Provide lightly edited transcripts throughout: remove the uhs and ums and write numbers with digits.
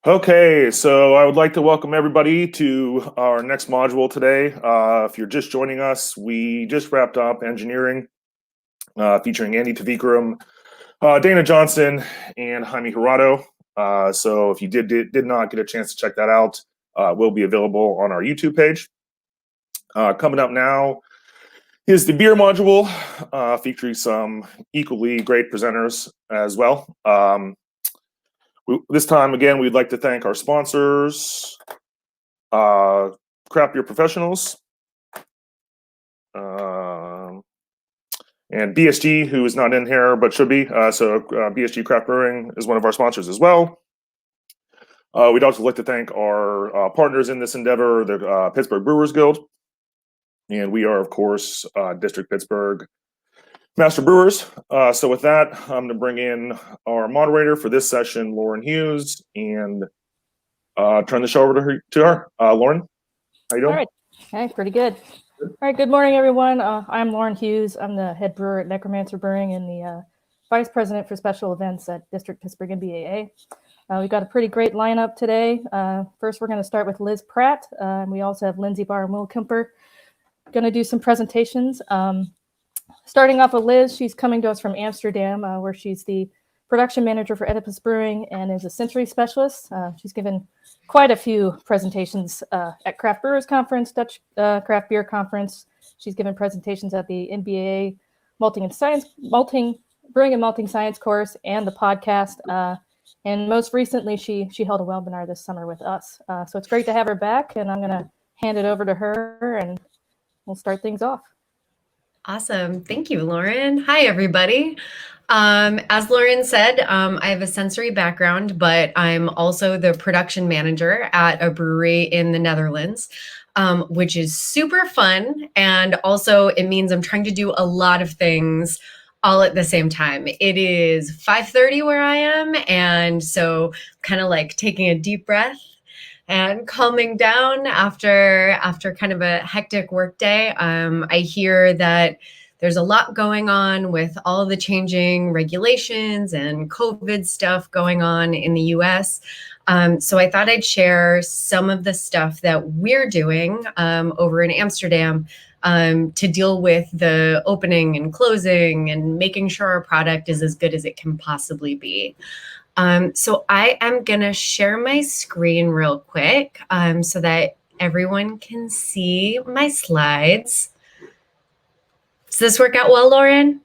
Okay, so I would like to welcome everybody to our next module today. If you're just joining us, we just wrapped up engineering, featuring Andy Tavikram, Dana Johnson, and Jaime Hirado. So if you did not get a chance to check that out, will be available on our YouTube page. Coming up now is the beer module, featuring some equally great presenters as well. This time, again, we'd like to thank our sponsors, Craft Beer Professionals, and BSG, who is not in here but should be. BSG Craft Brewing is one of our sponsors as well. We'd also like to thank our partners in this endeavor, the Pittsburgh Brewers Guild. And we are, of course, District Pittsburgh Master Brewers. So with that, I'm going to bring in our moderator for this session, Lauren Hughes, and turn the show over to her. Lauren, how you doing? All right. Okay, pretty good. All right, good morning, everyone. I'm Lauren Hughes. I'm the head brewer at Necromancer Brewing and the vice president for special events at District Pittsburgh MBAA. We've got a pretty great lineup today. First, we're going to start with Liz Pratt. We also have Lindsay Barr and Will Kemper going to do some presentations. Starting off with Liz, she's coming to us from Amsterdam, where she's the production manager for Oedipus Brewing and is a sensory specialist. She's given quite a few presentations at Craft Brewers Conference, Dutch Craft Beer Conference. She's given presentations at the MBA Brewing and Malting Science course and the podcast. And most recently, she held a webinar this summer with us. So it's great to have her back, and I'm going to hand it over to her, and we'll start things off. Awesome. Thank you, Lauren. Hi, everybody. As Lauren said, I have a sensory background, but I'm also the production manager at a brewery in the Netherlands, which is super fun. And also it means I'm trying to do a lot of things all at the same time. It is 5:30 where I am. And so kind of like taking a deep breath and calming down after kind of a hectic workday. I hear that there's a lot going on with all the changing regulations and COVID stuff going on in the US. So I thought I'd share some of the stuff that we're doing over in Amsterdam to deal with the opening and closing and making sure our product is as good as it can possibly be. So I am going to share my screen real quick so that everyone can see my slides. Does this work out well, Lauren?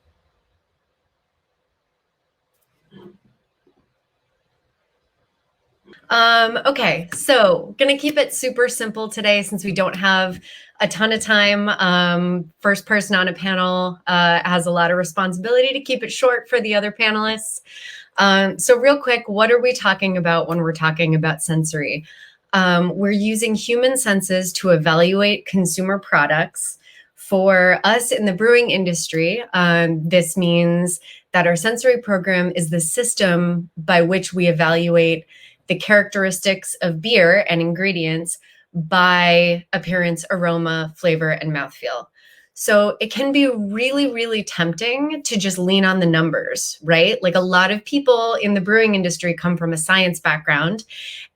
Okay, so going to keep it super simple today since we don't have a ton of time. First person on a panel has a lot of responsibility to keep it short for the other panelists. So real quick, what are we talking about when we're talking about sensory? We're using human senses to evaluate consumer products. For us in the brewing industry, this means that our sensory program is the system by which we evaluate the characteristics of beer and ingredients by appearance, aroma, flavor, and mouthfeel. So it can be really, really tempting to just lean on the numbers, right? Like a lot of people in the brewing industry come from a science background,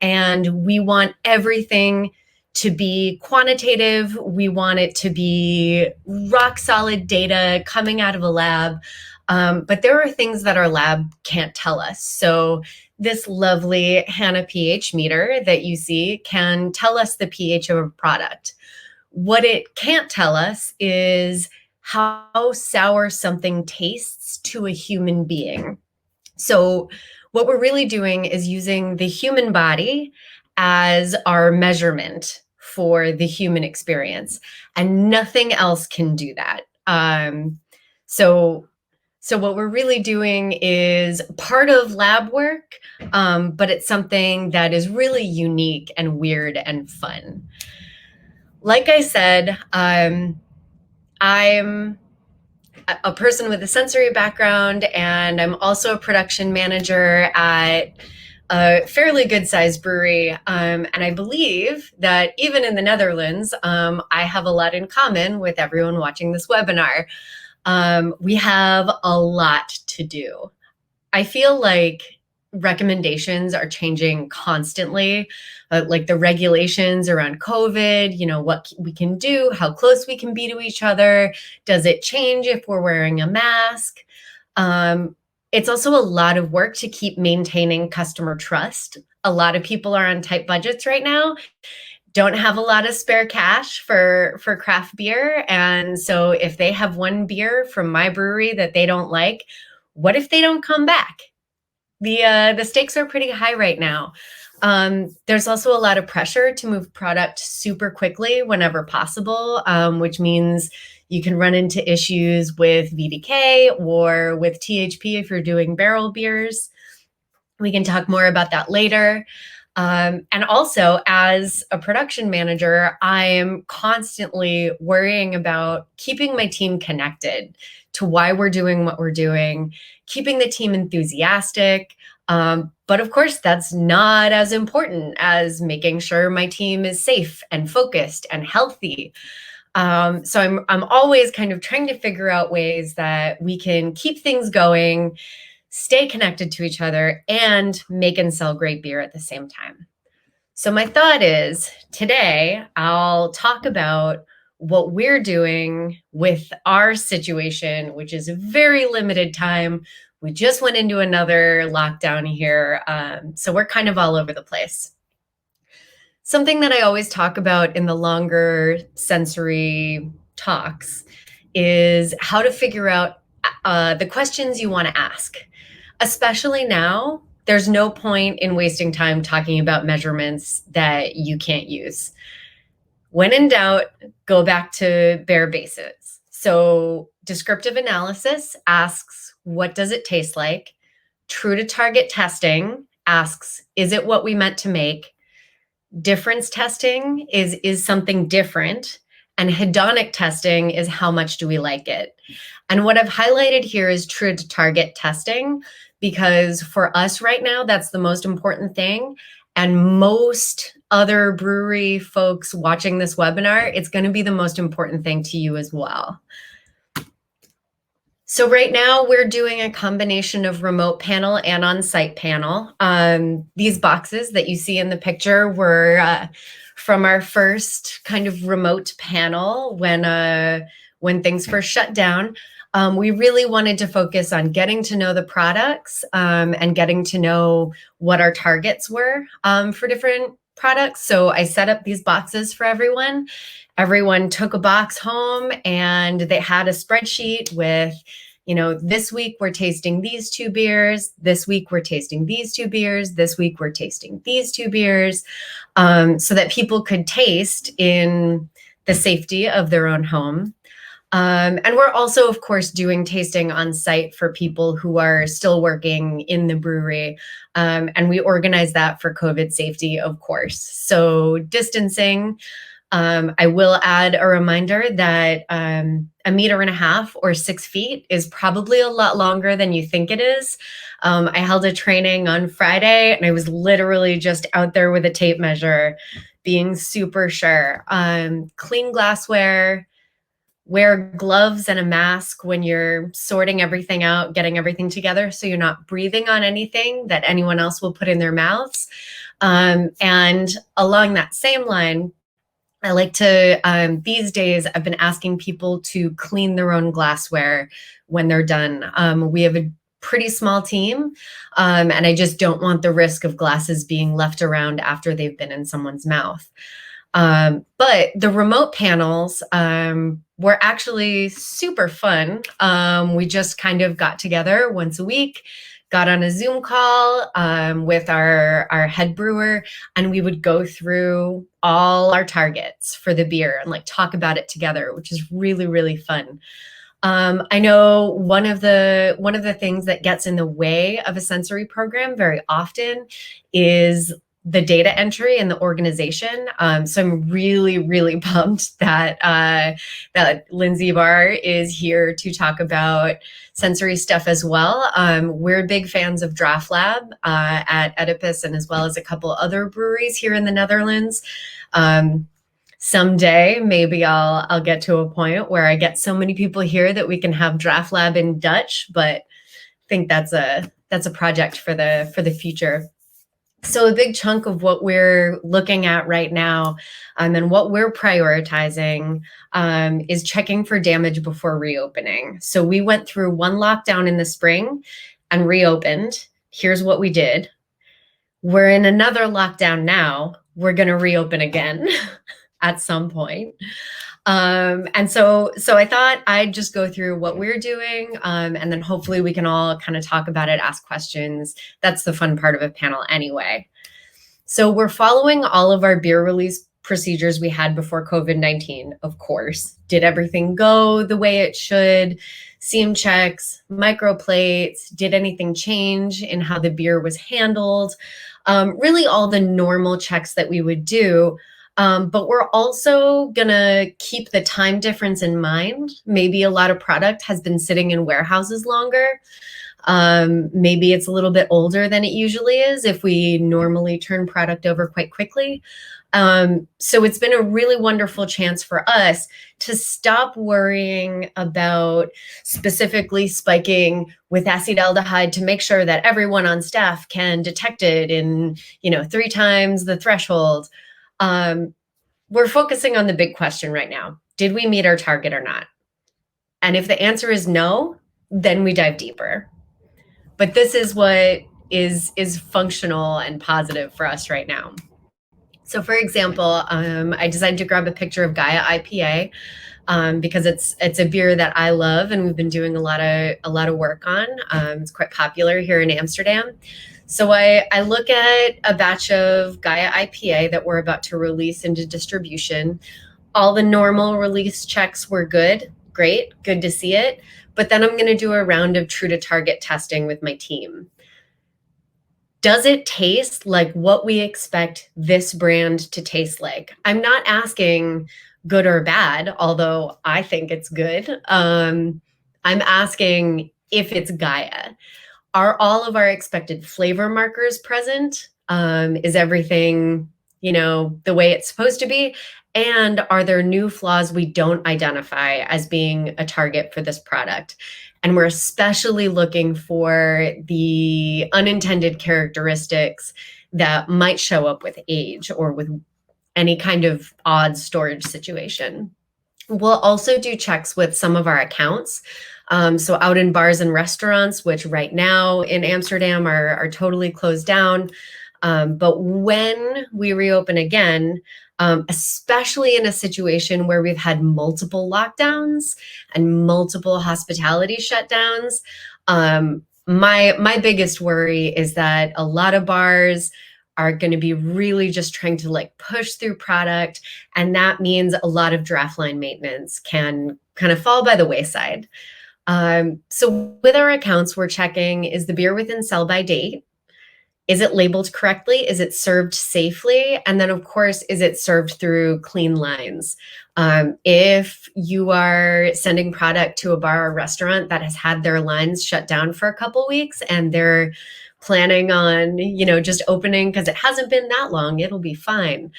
and we want everything to be quantitative. We want it to be rock solid data coming out of a lab. But there are things that our lab can't tell us. So this lovely Hannah pH meter that you see can tell us the pH of a product. What it can't tell us is how sour something tastes to a human being. So what we're really doing is using the human body as our measurement for the human experience, and nothing else can do that. So what we're really doing is part of lab work, but it's something that is really unique and weird and fun. Like I said, I'm a person with a sensory background, and I'm also a production manager at a fairly good-sized brewery. And I believe that even in the Netherlands, I have a lot in common with everyone watching this webinar. We have a lot to do. I feel like recommendations are changing constantly, like the regulations around COVID, what we can do, how close we can be to each other. Does it change if we're wearing a mask? It's also a lot of work to keep maintaining customer trust. A lot of people are on tight budgets right now, don't have a lot of spare cash for craft beer. And so if they have one beer from my brewery that they don't like, what if they don't come back? The stakes are pretty high right now. There's also a lot of pressure to move product super quickly whenever possible, which means you can run into issues with VDK or with THP if you're doing barrel beers. We can talk more about that later. And also, as a production manager, I am constantly worrying about keeping my team connected to why we're doing what we're doing, keeping the team enthusiastic. But of course, that's not as important as making sure my team is safe and focused and healthy. So I'm always kind of trying to figure out ways that we can keep things going, stay connected to each other, and make and sell great beer at the same time. So my thought is today I'll talk about what we're doing with our situation, which is a very limited time. We just went into another lockdown here, so we're kind of all over the place. Something that I always talk about in the longer sensory talks is how to figure out the questions you want to ask. Especially now, there's no point in wasting time talking about measurements that you can't use. When in doubt, go back to bare basics. So descriptive analysis asks, what does it taste like? True to target testing asks, is it what we meant to make? Difference testing is something different. And hedonic testing is how much do we like it? And what I've highlighted here is true to target testing, because for us right now, that's the most important thing. And most other brewery folks watching this webinar, it's going to be the most important thing to you as well. So right now we're doing a combination of remote panel and on-site panel. These boxes that you see in the picture were from our first kind of remote panel when things first shut down. We really wanted to focus on getting to know the products and getting to know what our targets were for different products. So I set up these boxes for everyone. Everyone took a box home and they had a spreadsheet with, this week we're tasting these 2 beers. This week we're tasting these 2 beers. This week we're tasting these 2 beers, so that people could taste in the safety of their own home. And we're also, of course, doing tasting on site for people who are still working in the brewery. And we organize that for COVID safety, of course. So distancing, I will add a reminder that 1.5 meters or 6 feet is probably a lot longer than you think it is. I held a training on Friday and I was literally just out there with a tape measure, being super sure. Clean glassware, wear gloves and a mask when you're sorting everything out, getting everything together, so you're not breathing on anything that anyone else will put in their mouths. And along that same line, I like to, these days, I've been asking people to clean their own glassware when they're done. We have a pretty small team, and I just don't want the risk of glasses being left around after they've been in someone's mouth. But the remote panels were actually super fun. We just kind of got together once a week, got on a Zoom call with our head brewer, and we would go through all our targets for the beer and talk about it together, which is really, really fun. I know one of the things that gets in the way of a sensory program very often is the data entry and the organization. So I'm really, really pumped that that Lindsay Barr is here to talk about sensory stuff as well. We're big fans of Draft Lab at Oedipus, and as well as a couple other breweries here in the Netherlands. Someday, maybe I'll get to a point where I get so many people here that we can have Draft Lab in Dutch, but I think that's a a project for the future. So a big chunk of what we're looking at right now and what we're prioritizing is checking for damage before reopening. So we went through one lockdown in the spring and reopened. Here's what we did. We're in another lockdown now. We're going to reopen again at some point. And so I thought I'd just go through what we're doing, and then hopefully we can all kind of talk about it, ask questions. That's the fun part of a panel anyway. So we're following all of our beer release procedures we had before COVID-19, of course. Did everything go the way it should? Seam checks, microplates, did anything change in how the beer was handled? Really all the normal checks that we would do. But we're also gonna keep the time difference in mind. Maybe a lot of product has been sitting in warehouses longer. Maybe it's a little bit older than it usually is if we normally turn product over quite quickly. So it's been a really wonderful chance for us to stop worrying about specifically spiking with acetaldehyde to make sure that everyone on staff can detect it in, 3 times the threshold. We're focusing on the big question right now. Did we meet our target or not? And if the answer is no, then we dive deeper. But this is what is functional and positive for us right now. So for example, I decided to grab a picture of Gaia IPA because it's a beer that I love and we've been doing a lot of work on. It's quite popular here in Amsterdam. So I look at a batch of Gaia IPA that we're about to release into distribution. All the normal release checks were good, great, good to see it. But then I'm going to do a round of true to target testing with my team. Does it taste like what we expect this brand to taste like? I'm not asking good or bad, although I think it's good. I'm asking if it's Gaia. Are all of our expected flavor markers present? Is everything, the way it's supposed to be? And are there new flaws we don't identify as being a target for this product? And we're especially looking for the unintended characteristics that might show up with age or with any kind of odd storage situation. We'll also do checks with some of our accounts. So out in bars and restaurants, which right now in Amsterdam are totally closed down. But when we reopen again, especially in a situation where we've had multiple lockdowns and multiple hospitality shutdowns, my biggest worry is that a lot of bars are going to be really just trying to push through product. And that means a lot of draft line maintenance can kind of fall by the wayside. So with our accounts, we're checking, is the beer within sell by date? Is it labeled correctly? Is it served safely? And then of course, is it served through clean lines? If you are sending product to a bar or restaurant that has had their lines shut down for a couple weeks and they're planning on, just opening because it hasn't been that long, it'll be fine.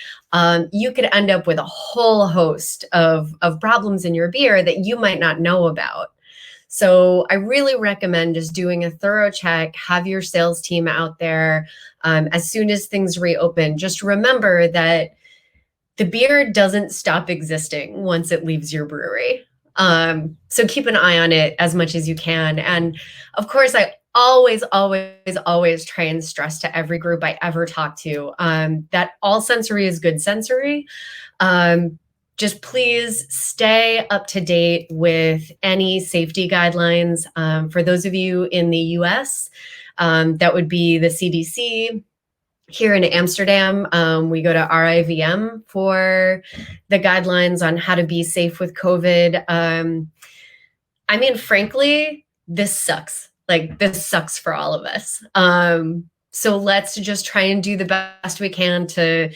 You could end up with a whole host of problems in your beer that you might not know about. So I really recommend just doing a thorough check, have your sales team out there. As soon as things reopen, just remember that the beer doesn't stop existing once it leaves your brewery. So keep an eye on it as much as you can. And of course, I always try and stress to every group I ever talk to that all sensory is good sensory. Just please stay up to date with any safety guidelines. For those of you in the US, that would be the CDC. Here in Amsterdam, we go to RIVM for the guidelines on how to be safe with COVID. Frankly, this sucks. This sucks for all of us. So let's just try and do the best we can to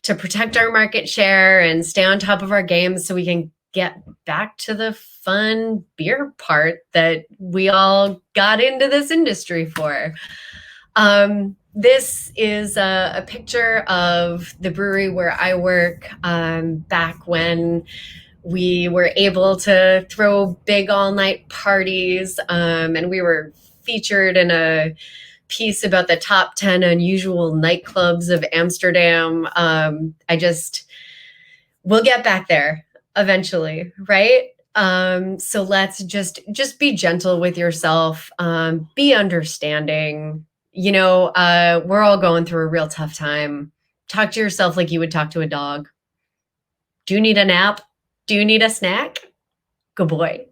protect our market share and stay on top of our games so we can get back to the fun beer part that we all got into this industry for. This is a picture of the brewery where I work back when we were able to throw big all-night parties and we were featured in a piece about the top 10 unusual nightclubs of Amsterdam. We'll get back there eventually, right? So let's just be gentle with yourself, be understanding. We're all going through a real tough time. Talk to yourself like you would talk to a dog. Do you need a nap? Do you need a snack? Good boy.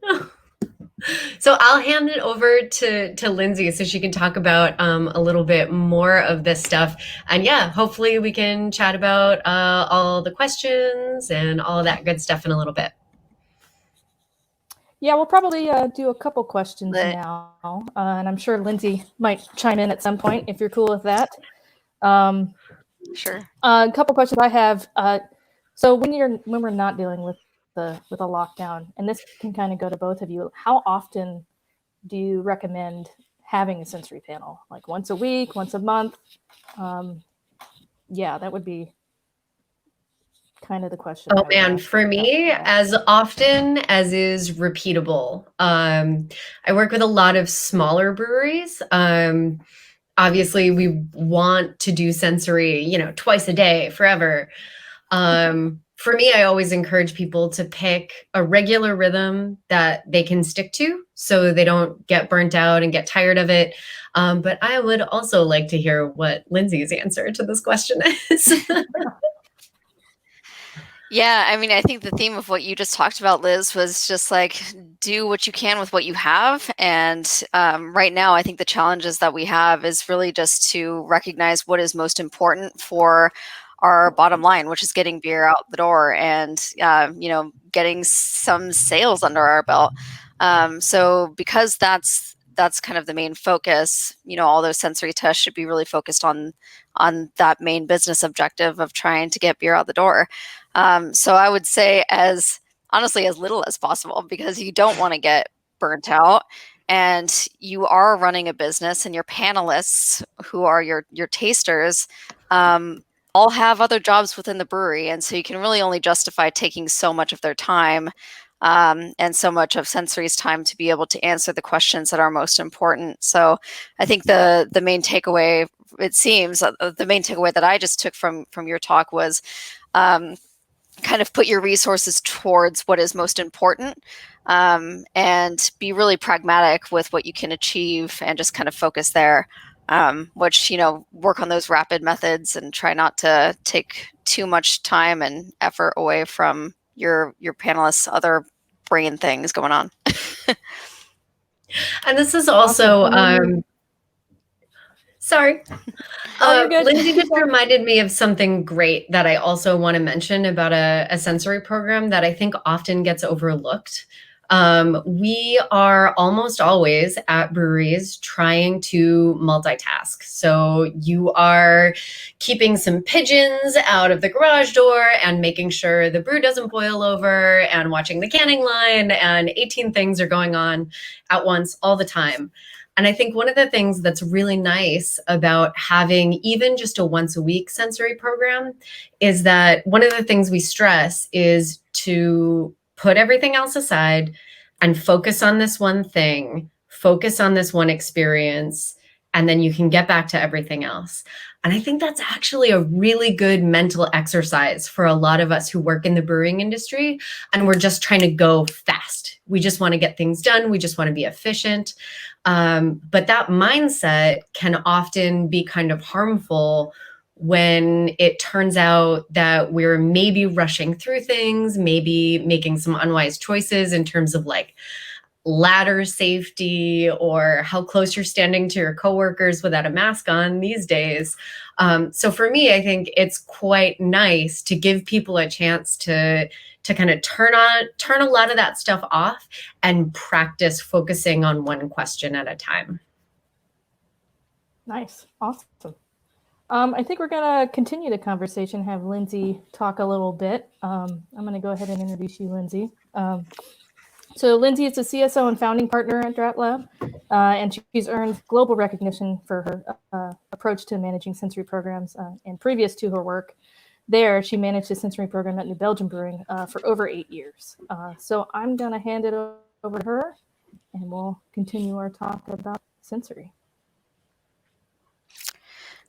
So I'll hand it over to Lindsay so she can talk about a little bit more of this stuff. And yeah, hopefully we can chat about all the questions and all of that good stuff in a little bit. Yeah, we'll probably do a couple questions now. And I'm sure Lindsay might chime in at some point if you're cool with that. Sure. A couple questions I have. So when we're not dealing with a lockdown, and this can kind of go to both of you, how often do you recommend having a sensory panel? Like once a week, once a month? Yeah, that would be kind of the question. Oh man, for me, as often as is repeatable. I work with a lot of smaller breweries. Obviously we want to do sensory, twice a day, forever. For me, I always encourage people to pick a regular rhythm that they can stick to so they don't get burnt out and get tired of it. But I would also like to hear what Lindsay's answer to this question is. Yeah, I mean, I think the theme of what you just talked about, Liz, was just like do what you can with what you have. And right now, I think the challenges that we have is really just to recognize what is most important for our bottom line, which is getting beer out the door and, getting some sales under our belt. So because that's kind of the main focus, all those sensory tests should be really focused on that main business objective of trying to get beer out the door. So I would say as little as possible, because you don't want to get burnt out, and you are running a business, and your panelists, who are your tasters, all have other jobs within the brewery. And so you can really only justify taking so much of their time and so much of Sensory's time to be able to answer the questions that are most important. So I think the main takeaway, it seems, the main takeaway that I just took from your talk was kind of put your resources towards what is most important, and be really pragmatic with what you can achieve and just kind of focus there. Which, work on those rapid methods and try not to take too much time and effort away from your panelists' other brain things going on. And this is also, sorry. Lindsay just reminded me of something great that I also want to mention about a sensory program that I think often gets overlooked. We are almost always at breweries trying to multitask. So you are keeping some pigeons out of the garage door and making sure the brew doesn't boil over and watching the canning line, and 18 things are going on at once all the time. And I think one of the things that's really nice about having even just a once a week sensory program is that one of the things we stress is to put everything else aside and focus on this one thing, focus on this one experience, and then you can get back to everything else. And I think that's actually a really good mental exercise for a lot of us who work in the brewing industry, and we're just trying to go fast. We just want to get things done. We just want to be efficient. But that mindset can often be kind of harmful when it turns out that we're maybe rushing through things, maybe making some unwise choices in terms of like ladder safety or how close you're standing to your coworkers without a mask on these days. So for me, I think it's quite nice to give people a chance to kind of turn a lot of that stuff off and practice focusing on one question at a time. Nice. Awesome. I think we're going to continue the conversation, have Lindsay talk a little bit. I'm going to go ahead and introduce you, Lindsay. So Lindsay is a CSO and founding partner at Drought Lab, and she's earned global recognition for her approach to managing sensory programs. And previous to her work there, she managed a sensory program at New Belgium Brewing for over 8 years. So I'm going to hand it over to her, and we'll continue our talk about sensory.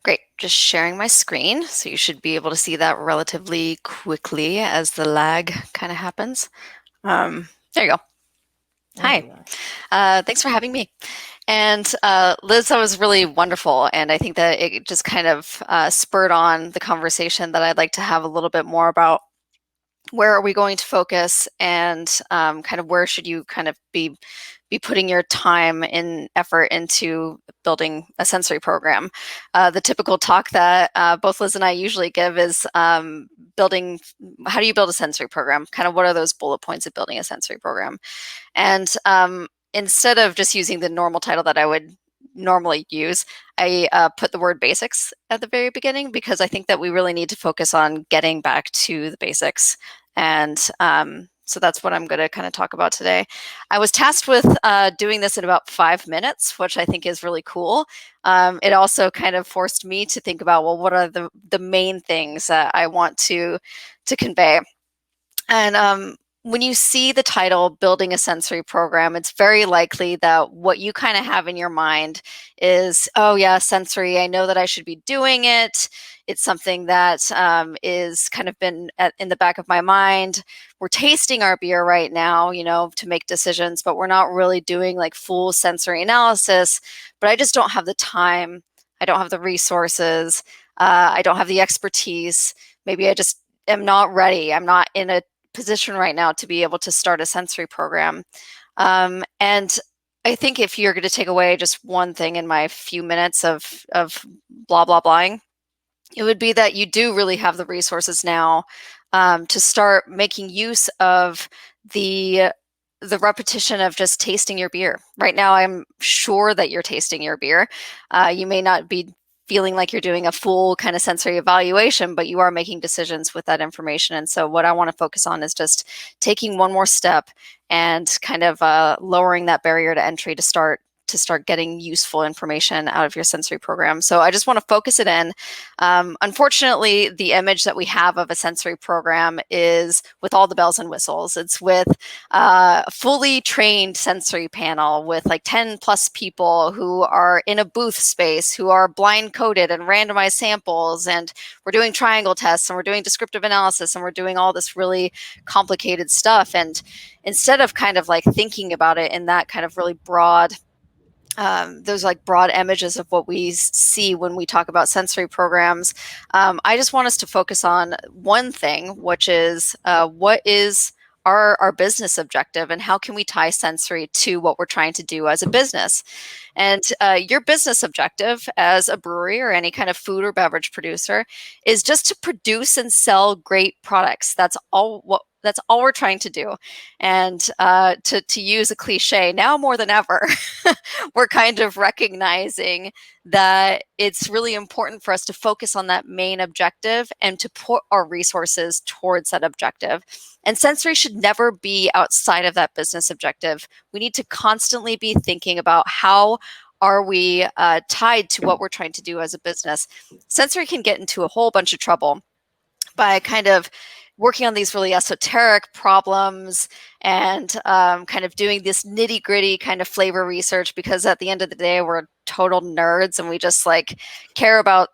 Great, just sharing my screen. So you should be able to see that relatively quickly as the lag kind of happens. There you go. There Hi, we are. thanks for having me. And Liz, that was really wonderful. And I think that it just kind of spurred on the conversation that I'd like to have a little bit more about where are we going to focus and kind of where should you kind of be putting your time and effort into building a sensory program. The typical talk that both Liz and I usually give is building, how do you build a sensory program? Kind of what are those bullet points of building a sensory program? And instead of just using the normal title that I would normally use, I put the word basics at the very beginning because I think that we really need to focus on getting back to the basics. And so that's what I'm going to kind of talk about today. I was tasked with doing this in about 5 minutes, which I think is really cool. It also kind of forced me to think about, well, what are the main things that I want to convey? And when you see the title, Building a Sensory Program, it's very likely that what you kind of have in your mind is, oh yeah, sensory, I know that I should be doing it. It's something that is kind of been in the back of my mind. We're tasting our beer right now, you know, to make decisions, but we're not really doing like full sensory analysis. But I just don't have the time. I don't have the resources. I don't have the expertise. Maybe I just am not ready. I'm not in a position right now to be able to start a sensory program. And I think if you're going to take away just one thing in my few minutes of blah, blah, blahing, it would be that you do really have the resources now to start making use of the repetition of just tasting your beer. Right now, I'm sure that you're tasting your beer. You may not be feeling like you're doing a full kind of sensory evaluation, but you are making decisions with that information. And so what I want to focus on is just taking one more step and kind of lowering that barrier to entry to start getting useful information out of your sensory program. So I just want to focus it in. Unfortunately, the image that we have of a sensory program is with all the bells and whistles. It's with a fully trained sensory panel with like 10 plus people who are in a booth space, who are blind coded and randomized samples. And we're doing triangle tests and we're doing descriptive analysis and we're doing all this really complicated stuff. And instead of kind of like thinking about it in that kind of really broad those like broad images of what we see when we talk about sensory programs. I just want us to focus on one thing, which is what is our business objective and how can we tie sensory to what we're trying to do as a business. And your business objective as a brewery or any kind of food or beverage producer is just to produce and sell great products. That's all we're trying to do. And to use a cliche, now more than ever, we're kind of recognizing that it's really important for us to focus on that main objective and to put our resources towards that objective. And sensory should never be outside of that business objective. We need to constantly be thinking about how are we tied to what we're trying to do as a business. Sensory can get into a whole bunch of trouble by kind of working on these really esoteric problems and kind of doing this nitty gritty kind of flavor research, because at the end of the day, we're total nerds and we just like care about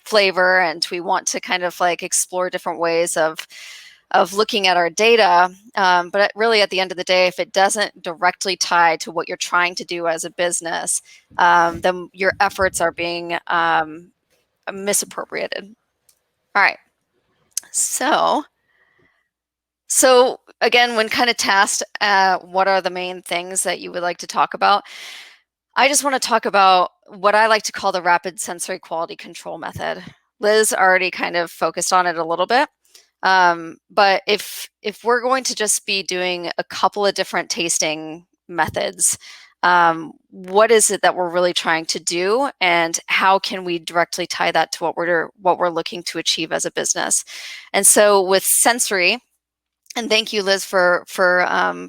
flavor and we want to kind of like explore different ways of looking at our data. But really at the end of the day, if it doesn't directly tie to what you're trying to do as a business, then your efforts are being misappropriated. All right. So again, when kind of tasked, what are the main things that you would like to talk about? I just want to talk about what I like to call the rapid sensory quality control method. Liz already kind of focused on it a little bit. But if we're going to just be doing a couple of different tasting methods, what is it that we're really trying to do, and how can we directly tie that to what we're looking to achieve as a business? And so with sensory, and thank you, Liz, for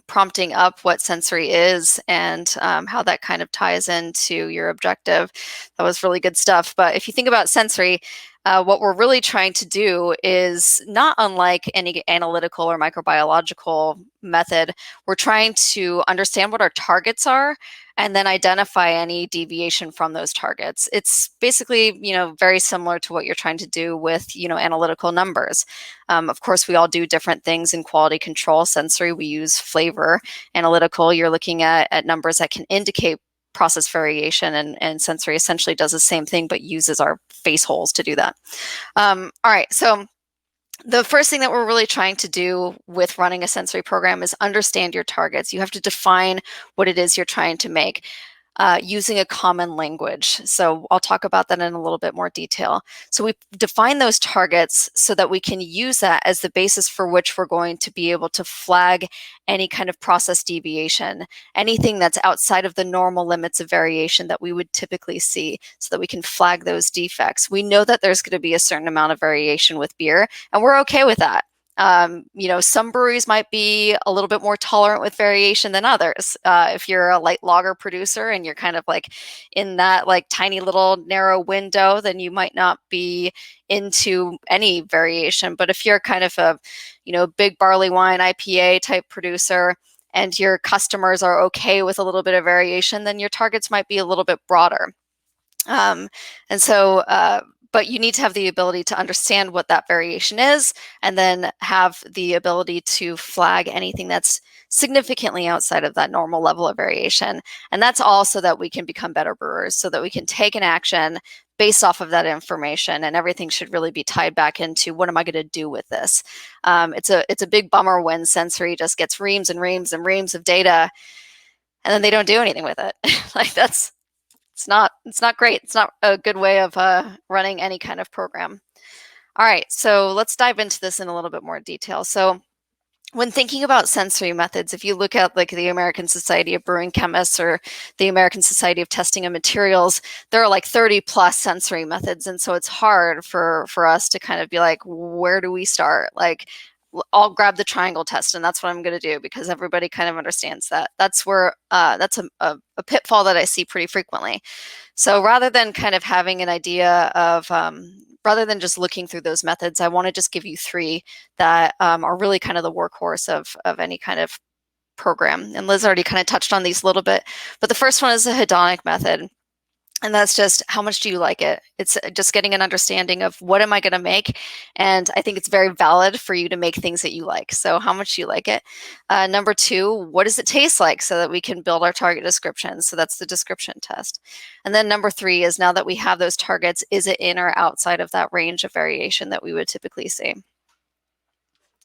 prompting up what sensory is and how that kind of ties into your objective. That was really good stuff. But if you think about sensory, what we're really trying to do is not unlike any analytical or microbiological method. We're trying to understand what our targets are and then identify any deviation from those targets. It's basically, very similar to what you're trying to do with, analytical numbers. Of course, we all do different things in quality control. Sensory, we use flavor. Analytical, you're looking at numbers that can indicate process variation, and sensory essentially does the same thing but uses our face holes to do that. All right, so the first thing that we're really trying to do with running a sensory program is understand your targets. You have to define what it is you're trying to make using a common language. So I'll talk about that in a little bit more detail. So we define those targets so that we can use that as the basis for which we're going to be able to flag any kind of process deviation, anything that's outside of the normal limits of variation that we would typically see, so that we can flag those defects. We know that there's going to be a certain amount of variation with beer, and we're okay with that. Some breweries might be a little bit more tolerant with variation than others. If you're a light lager producer and you're kind of like in that like tiny little narrow window, then you might not be into any variation. But if you're kind of a, big barley wine IPA type producer and your customers are okay with a little bit of variation, then your targets might be a little bit broader. But you need to have the ability to understand what that variation is, and then have the ability to flag anything that's significantly outside of that normal level of variation. And that's all so that we can become better brewers, so that we can take an action based off of that information, and everything should really be tied back into what am I going to do with this. It's a big bummer when sensory just gets reams and reams and reams of data, and then they don't do anything with it. It's not great. It's not a good way of running any kind of program. All right, so let's dive into this in a little bit more detail. So when thinking about sensory methods, if you look at like the American Society of Brewing Chemists or the American Society of Testing and Materials, there are like 30 plus sensory methods. And so it's hard for us to kind of be like, where do we start? Like, I'll grab the triangle test, and that's what I'm going to do, because everybody kind of understands that. That's where that's a pitfall that I see pretty frequently. So rather than kind of having an idea of, rather than just looking through those methods, I want to just give you three that are really kind of the workhorse of any kind of program. And Liz already kind of touched on these a little bit, but the first one is the hedonic method. And that's just, how much do you like it? It's just getting an understanding of what am I going to make? And I think it's very valid for you to make things that you like. So how much do you like it? Number two, what does it taste like, so that we can build our target description? So that's the description test. And then number three is, now that we have those targets, is it in or outside of that range of variation that we would typically see?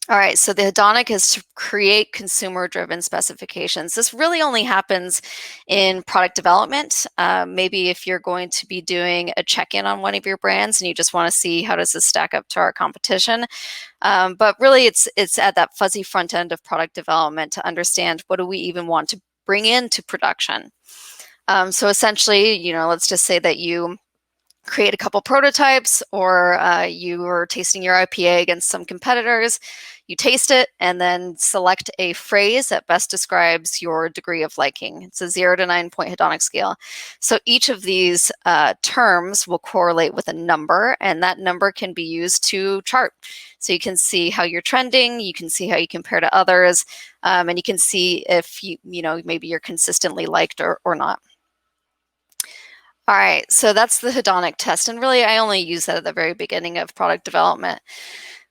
All right, so the hedonic is to create consumer-driven specifications. This really only happens in product development. Maybe if you're going to be doing a check-in on one of your brands and you just want to see how does this stack up to our competition. But really, it's at that fuzzy front end of product development to understand what do we even want to bring into production. So essentially, let's just say that you create a couple prototypes, or you are tasting your IPA against some competitors. You taste it and then select a phrase that best describes your degree of liking. It's a 0 to 9 point hedonic scale. So each of these terms will correlate with a number, and that number can be used to chart. So you can see how you're trending, you can see how you compare to others, and you can see if maybe you're consistently liked or not. All right, so that's the hedonic test. And really, I only use that at the very beginning of product development.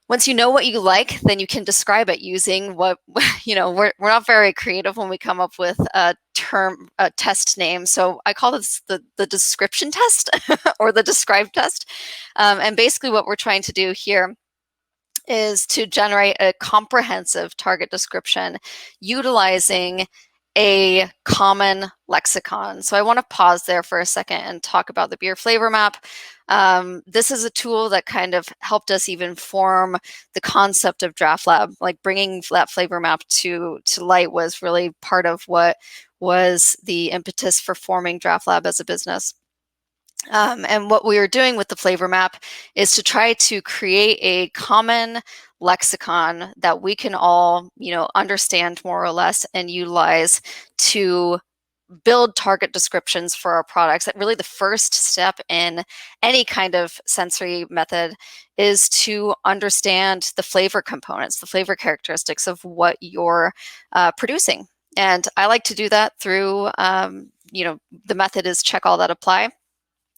Once you know what you like, then you can describe it using what, we're not very creative when we come up with a test name. So I call this the description test or the describe test. And basically what we're trying to do here is to generate a comprehensive target description utilizing a common lexicon. So I want to pause there for a second and talk about the beer flavor map. This is a tool that kind of helped us even form the concept of Draft Lab. Like, bringing that flavor map to light was really part of what was the impetus for forming Draft Lab as a business. And what we are doing with the flavor map is to try to create a common lexicon that we can all, understand more or less and utilize to build target descriptions for our products. That really the first step in any kind of sensory method is to understand the flavor components, the flavor characteristics of what you're producing. And I like to do that through, the method is check all that apply,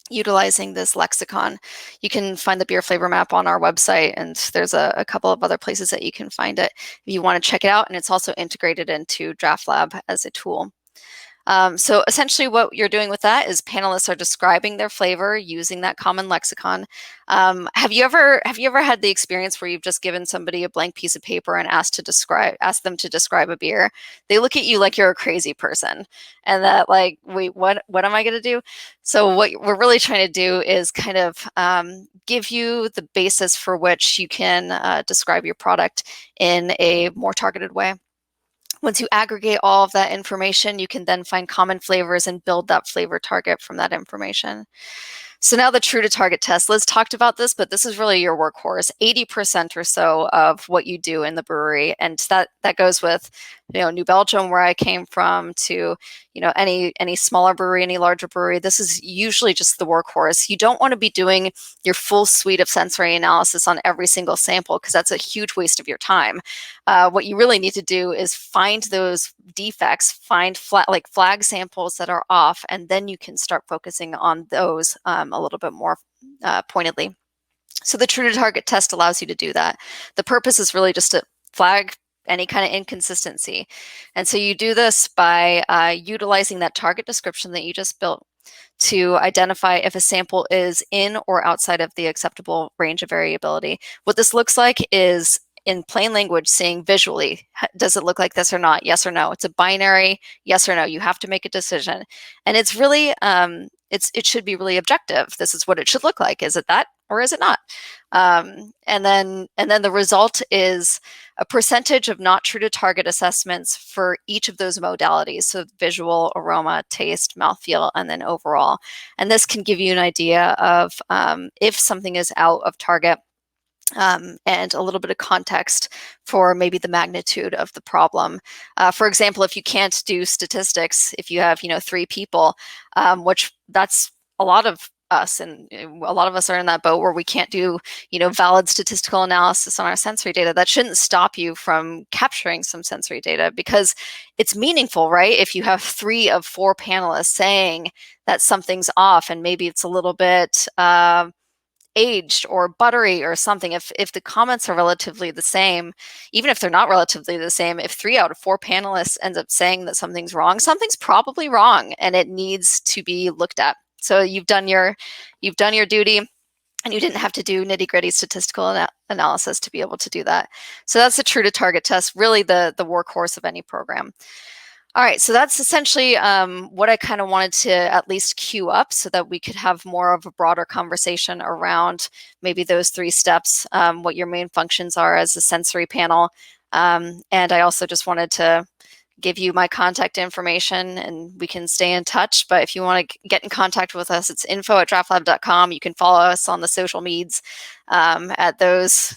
utilizing this lexicon. You can find the beer flavor map on our website, and there's a couple of other places that you can find it if you want to check it out. And it's also integrated into DraftLab as a tool. So essentially what you're doing with that is panelists are describing their flavor using that common lexicon. Have you ever had the experience where you've just given somebody a blank piece of paper and asked them to describe a beer? They look at you like you're a crazy person and that like, wait, what am I going to do? So what we're really trying to do is kind of give you the basis for which you can describe your product in a more targeted way. Once you aggregate all of that information, you can then find common flavors and build that flavor target from that information. So now the true to target test. Liz talked about this, but this is really your workhorse. 80% or so of what you do in the brewery, and that goes with New Belgium, where I came from, to any smaller brewery, any larger brewery. This is usually just the workhorse. You don't want to be doing your full suite of sensory analysis on every single sample because that's a huge waste of your time. What you really need to do is find those defects, find flag samples that are off, and then you can start focusing on those a little bit more pointedly. So the true to target test allows you to do that. The purpose is really just to flag any kind of inconsistency. And so you do this by utilizing that target description that you just built to identify if a sample is in or outside of the acceptable range of variability. What this looks like is, in plain language, saying visually, does it look like this or not? Yes or no. It's a binary yes or no. You have to make a decision. And it's really, it should be really objective. This is what it should look like. Is it that or is it not? And then the result is a percentage of not true to target assessments for each of those modalities. So visual, aroma, taste, mouthfeel, and then overall. And this can give you an idea of if something is out of target. And a little bit of context for maybe the magnitude of the problem. For example, if you can't do statistics, if you have 3 people, which that's a lot of us, and a lot of us are in that boat where we can't do valid statistical analysis on our sensory data. That shouldn't stop you from capturing some sensory data because it's meaningful, right? If you have 3 of 4 panelists saying that something's off and maybe it's a little bit aged or buttery or something, if the comments are relatively the same, even if they're not relatively the same, if 3 out of 4 panelists end up saying that something's wrong, something's probably wrong and it needs to be looked at. So you've done your duty, and you didn't have to do nitty-gritty statistical analysis to be able to do that. So that's the true to target test, really the workhorse of any program. All right, so that's essentially what I kind of wanted to at least queue up so that we could have more of a broader conversation around maybe those 3 steps, what your main functions are as a sensory panel. And I also just wanted to give you my contact information and we can stay in touch. But if you want to get in contact with us, it's info@draftlab.com. You can follow us on the social medias at those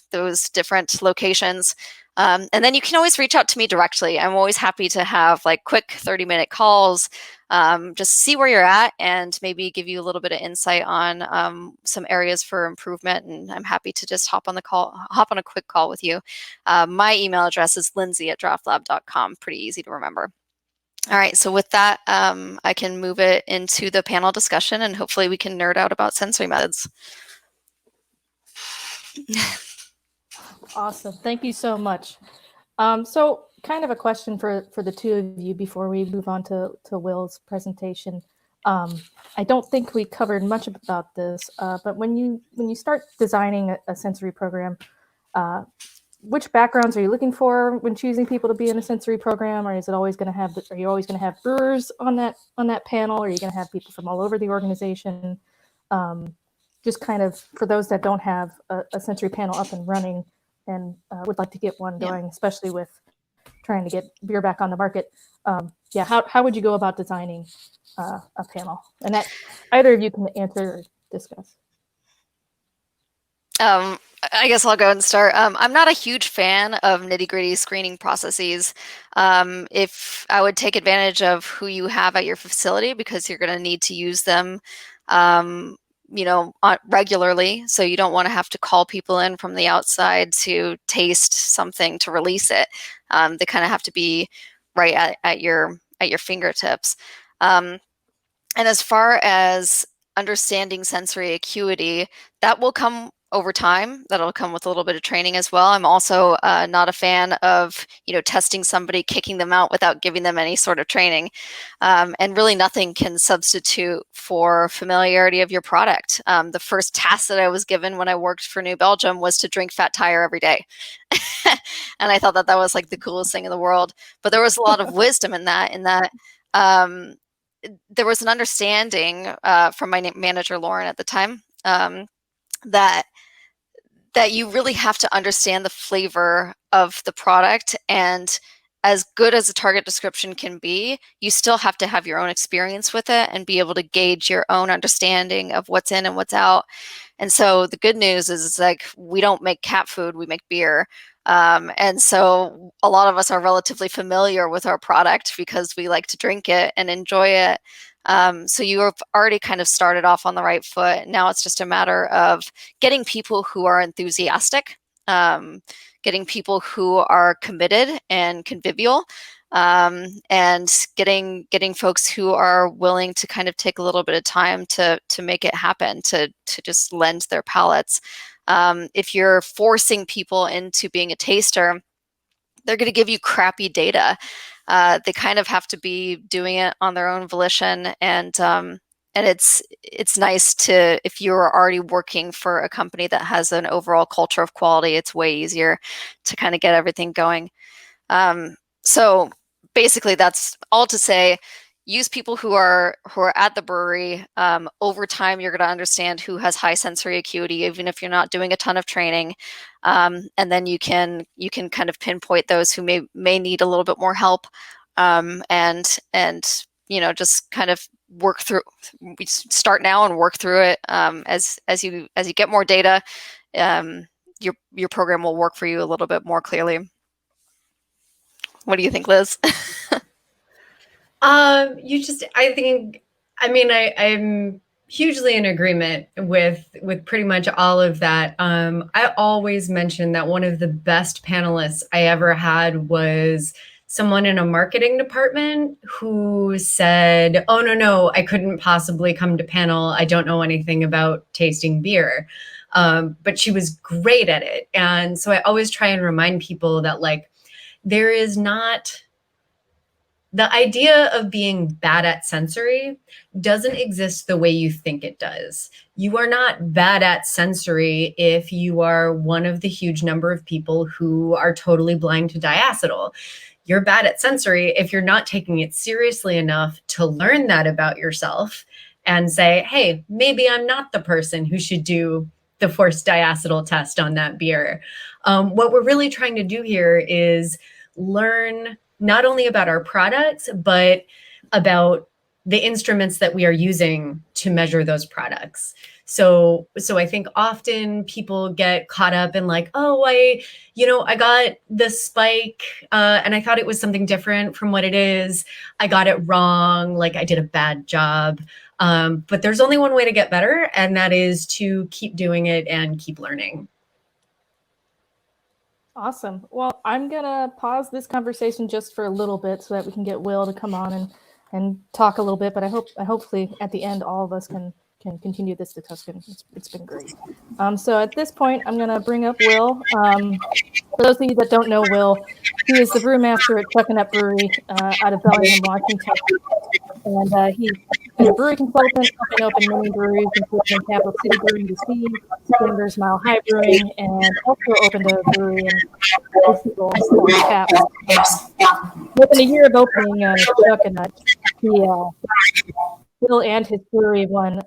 different locations. And then you can always reach out to me directly. I'm always happy to have quick 30-minute calls, just see where you're at and maybe give you a little bit of insight on some areas for improvement. And I'm happy to just hop on a quick call with you. My email address is lindsay@draftlab.com. Pretty easy to remember. All right, so with that, I can move it into the panel discussion and hopefully we can nerd out about sensory methods. Awesome. Thank you so much. So kind of a question for the 2 of you before we move on to Will's presentation. I don't think we covered much about this, but when you start designing a sensory program, which backgrounds are you looking for when choosing people to be in a sensory program? Or is it always going to have, are you always going to have brewers on that panel? Or are you going to have people from all over the organization? Just kind of for those that don't have a sensory panel up and running and would like to get one going, especially with trying to get beer back on the market. How would you go about designing a panel? And that either of you can answer or discuss. I guess I'll go and start. I'm not a huge fan of nitty-gritty screening processes. If I would take advantage of who you have at your facility because you're going to need to use them regularly. So you don't want to have to call people in from the outside to taste something to release it. They kind of have to be right at your fingertips. And as far as understanding sensory acuity, that will come over time. That'll come with a little bit of training as well. I'm also not a fan of, testing somebody, kicking them out without giving them any sort of training. And really nothing can substitute for familiarity of your product. The first task that I was given when I worked for New Belgium was to drink Fat Tire every day. And I thought that was like the coolest thing in the world. But there was a lot of wisdom in that there was an understanding from my manager, Lauren, at the time, that you really have to understand the flavor of the product. And as good as a target description can be, you still have to have your own experience with it and be able to gauge your own understanding of what's in and what's out. And so the good news is like, we don't make cat food, we make beer. And so a lot of us are relatively familiar with our product because we like to drink it and enjoy it. So you have already kind of started off on the right foot. Now it's just a matter of getting people who are enthusiastic, getting people who are committed and convivial, and getting folks who are willing to kind of take a little bit of time to make it happen, to just lend their palates. If you're forcing people into being a taster, they're going to give you crappy data. They kind of have to be doing it on their own volition, and it's nice to, if you're already working for a company that has an overall culture of quality, it's way easier to kind of get everything going. So basically, that's all to say. Use people who are at the brewery. Over time, you're going to understand who has high sensory acuity, even if you're not doing a ton of training. And then you can kind of pinpoint those who may need a little bit more help, and just kind of work through. We start now and work through it as you get more data. Your program will work for you a little bit more clearly. What do you think, Liz? I'm hugely in agreement with pretty much all of that. I always mention that one of the best panelists I ever had was someone in a marketing department who said, "Oh, no, I couldn't possibly come to panel. I don't know anything about tasting beer." But she was great at it. And so I always try and remind people that, like, there is not... The idea of being bad at sensory doesn't exist the way you think it does. You are not bad at sensory if you are one of the huge number of people who are totally blind to diacetyl. You're bad at sensory if you're not taking it seriously enough to learn that about yourself and say, hey, maybe I'm not the person who should do the forced diacetyl test on that beer. What we're really trying to do here is learn not only about our products, but about the instruments that we are using to measure those products. So I think often people get caught up in like, oh, I got the spike and I thought it was something different from what it is. I got it wrong. Like, I did a bad job. But there's only one way to get better, and that is to keep doing it and keep learning. Awesome. Well, I'm going to pause this conversation just for a little bit so that we can get Will to come on and talk a little bit. But hopefully at the end, all of us can continue this discussion. It's been great. So at this point, I'm going to bring up Will. For those of you that don't know Will, he is the brewmaster at Chuckanut Brewery out of Bellingham, Washington. And he's a brewery consultant, open many breweries, including Capital City Brewing DC, Chambers Mile High Brewing, and also opened a brewery in Taps. Within a year of opening Chuckanut, Will and his brewery won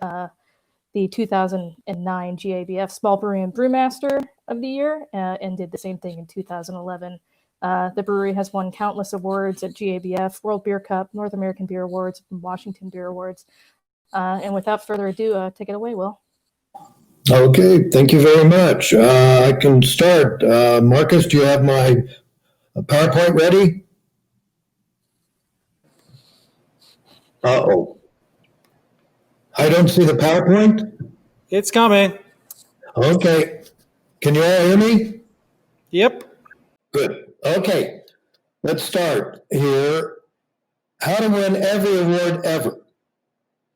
the 2009 GABF Small Brewery and Brewmaster of the Year, and did the same thing in 2011. The brewery has won countless awards at GABF, World Beer Cup, North American Beer Awards, and Washington Beer Awards. And without further ado, take it away, Will. Okay, thank you very much. I can start. Marcus, do you have my PowerPoint ready? Uh-oh. I don't see the PowerPoint? It's coming. Okay. Can you all hear me? Yep. Good. Okay. Let's start here. How to win every award ever.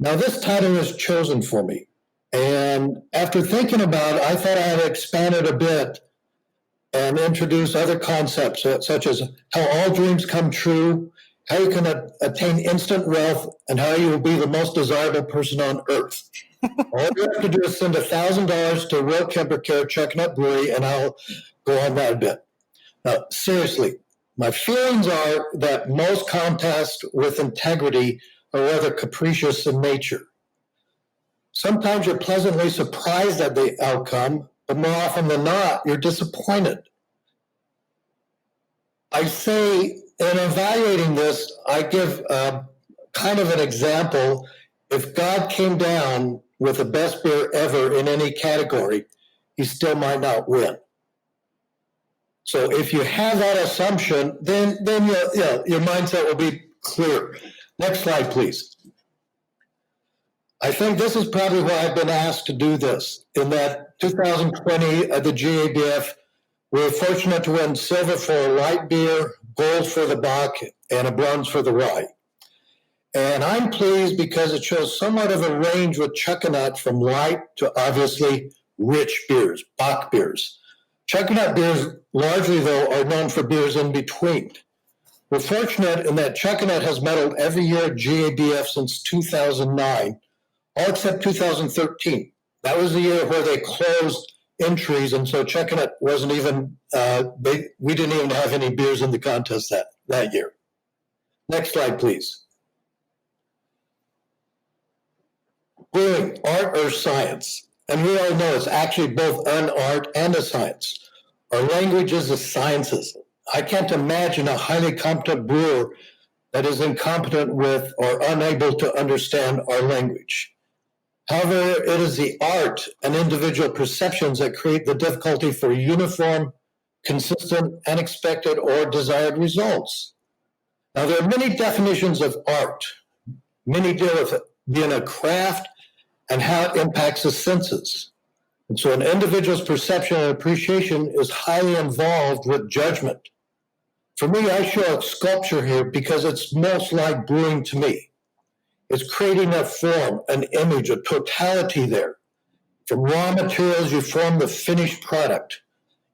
Now, this title was chosen for me. And after thinking about it, I thought I had expanded a bit and introduce other concepts such as how all dreams come true, how you can attain instant wealth, and how you will be the most desirable person on earth. All you have to do is send $1,000 to Will Kemper Care, Chuckanut Brewery, and I'll go on that a bit. Now, seriously, my feelings are that most contests with integrity are rather capricious in nature. Sometimes you're pleasantly surprised at the outcome, but more often than not, you're disappointed. I say, in evaluating this, I give kind of an example. If God came down with the best beer ever in any category, he still might not win. So if you have that assumption, then your mindset will be clear. Next slide, please. I think this is probably why I've been asked to do this. In that 2020 at the GABF, we were fortunate to win silver for light beer, gold for the Bock, and a bronze for the rye. And I'm pleased because it shows somewhat of a range with Chuckanut from light to obviously rich beers, Bock beers. Chuckanut beers largely, though, are known for beers in between. We're fortunate in that Chuckanut has medaled every year at GABF since 2009, all except 2013. That was the year where they closed entries, and so Chuckanut wasn't even, we didn't even have any beers in the contest that year. Next slide, please. Brewing, art or science? And we all know it's actually both an art and a science. Our language is the sciences. I can't imagine a highly competent brewer that is incompetent with or unable to understand our language. However, it is the art and individual perceptions that create the difficulty for uniform, consistent, unexpected, or desired results. Now, there are many definitions of art. Many deal with it being a craft and how it impacts the senses. And so an individual's perception and appreciation is highly involved with judgment. For me, I show a sculpture here because it's most like brewing to me. It's creating a form, an image, a totality there. From raw materials, you form the finished product.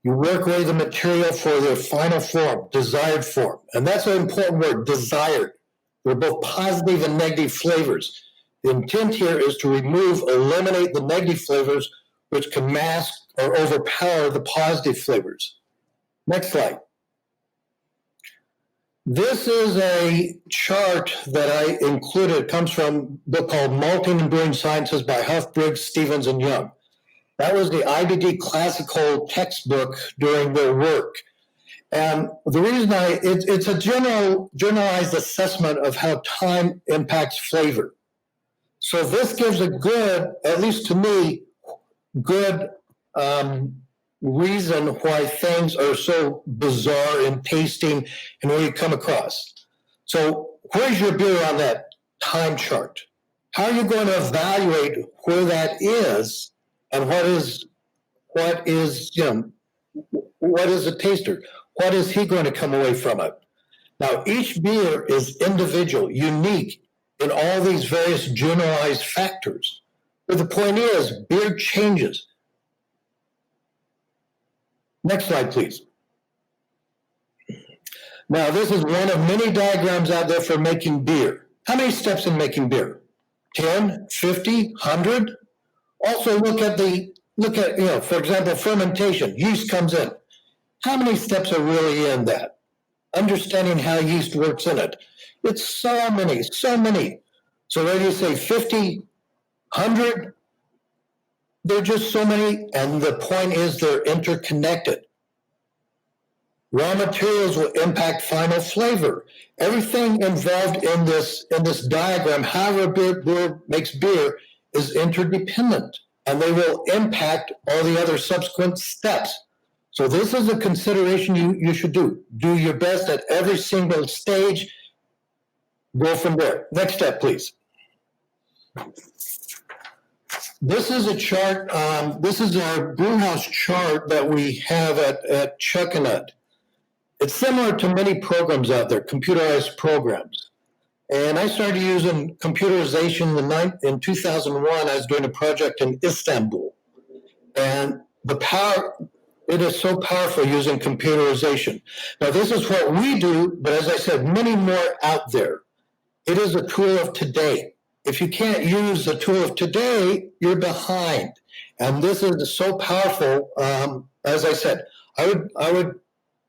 You work away the material for their final form, desired form. And that's an important word, desired. They're both positive and negative flavors. The intent here is to eliminate the negative flavors, which can mask or overpower the positive flavors. Next slide. This is a chart that I included. It comes from a book called Malting and Brewing Sciences by Huff, Briggs, Stevens, and Young. That was the IBD classical textbook during their work. And the reason it's a generalized assessment of how time impacts flavor. So this gives a good, at least to me, good reason why things are so bizarre in tasting and when you come across. So where's your beer on that time chart? How are you going to evaluate where that is and what is a taster? What is he going to come away from it? Now, each beer is individual, unique in all these various generalized factors. But the point is, beer changes. Next slide, please. Now, this is one of many diagrams out there for making beer. How many steps in making beer? 10, 50, 100? Also look at, for example, fermentation. Yeast comes in. How many steps are really in that? Understanding how yeast works in it. It's so many. So whether you say 50, 100, there are just so many, and the point is they're interconnected. Raw materials will impact final flavor. Everything involved in this diagram, however a brewer makes beer, is interdependent, and they will impact all the other subsequent steps. So this is a consideration you should do. Do your best at every single stage. Go from there. Next step, please. This is a chart. This is our brewhouse chart that we have at Chuckanut. It's similar to many programs out there, computerized programs. And I started using computerization in 2001. I was doing a project in Istanbul. And it is so powerful using computerization. Now, this is what we do, but as I said, many more out there. It is a tool of today. If you can't use the tool of today, you're behind. And this is so powerful. As I said, I would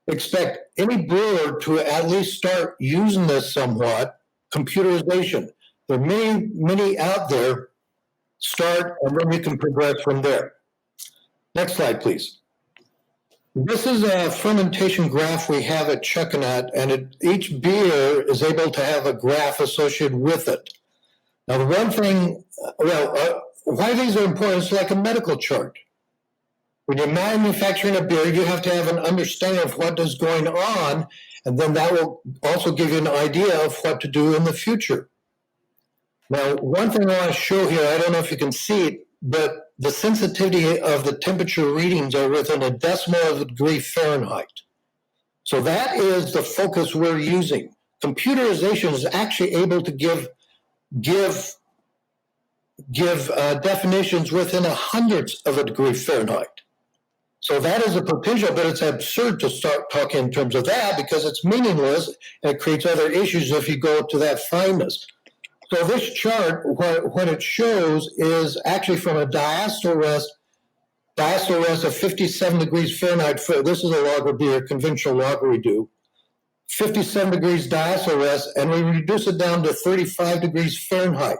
expect any brewer to at least start using this somewhat. Computerization. There are many out there. Start, and then you can progress from there. Next slide, please. This is a fermentation graph we have at Chuckanut, and each beer is able to have a graph associated with it. Now, the one thing, why these are important is like a medical chart. When you're manufacturing a beer, you have to have an understanding of what is going on, and then that will also give you an idea of what to do in the future. Now, one thing I want to show here, I don't know if you can see it, but the sensitivity of the temperature readings are within a decimal of a degree Fahrenheit. So that is the focus we're using. Computerization is actually able to give definitions within a hundredths of a degree Fahrenheit. So that is a potential, but it's absurd to start talking in terms of that because it's meaningless and it creates other issues if you go to that fineness. So this chart, what it shows is actually from a diacetyl rest of 57 degrees Fahrenheit. This is a lager beer, conventional lager we do. 57 degrees diacetyl rest, and we reduce it down to 35 degrees Fahrenheit.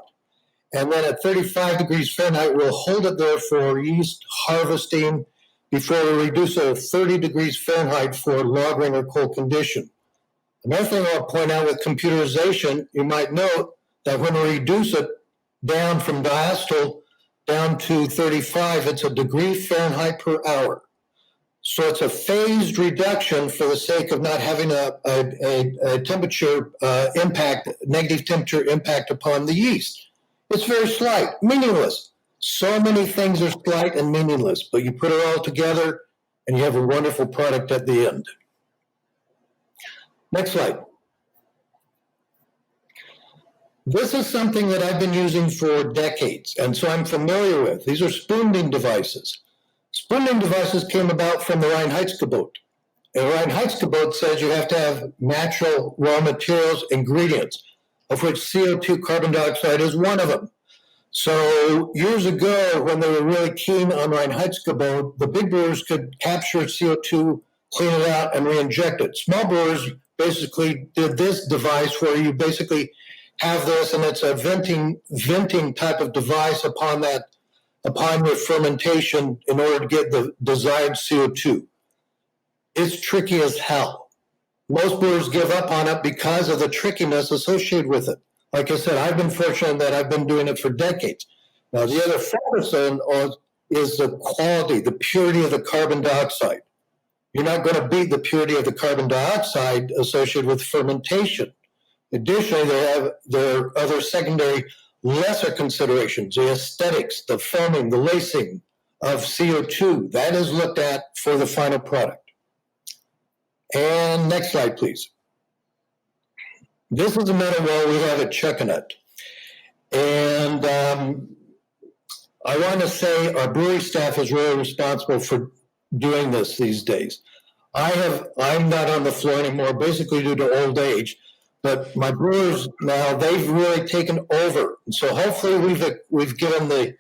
And then at 35 degrees Fahrenheit, we'll hold it there for yeast harvesting before we reduce it to 30 degrees Fahrenheit for lagering or cold condition. Another thing I'll point out with computerization, you might note that when we reduce it down from diacetyl down to 35, it's a degree Fahrenheit per hour. So it's a phased reduction for the sake of not having a temperature impact, negative temperature impact upon the yeast. It's very slight, meaningless. So many things are slight and meaningless, but you put it all together and you have a wonderful product at the end. Next slide. This is something that I've been using for decades, and so I'm familiar with. These are Spunding Devices. Spunding Devices came about from the Reinheitsgebot. And Reinheitsgebot says you have to have natural raw materials, ingredients, of which CO2, carbon dioxide, is one of them. So years ago, when they were really keen on Reinheitsgebot, the big brewers could capture CO2, clean it out, and re-inject it. Small brewers basically did this device where you basically have this, and it's a venting type of device upon your fermentation in order to get the desired CO2. It's tricky as hell. Most brewers give up on it because of the trickiness associated with it. Like I said, I've been fortunate that I've been doing it for decades. Now, the other focus on is the quality, the purity of the carbon dioxide. You're not going to beat the purity of the carbon dioxide associated with fermentation. Additionally, there are other secondary lesser considerations, the aesthetics, the foaming, the lacing of CO2. That is looked at for the final product. And next slide, please. This is a metal well we have at Chuckanut. And I want to say our brewery staff is really responsible for doing this these days. I'm not on the floor anymore, basically due to old age. But my brewers now, they've really taken over. And so hopefully we've given the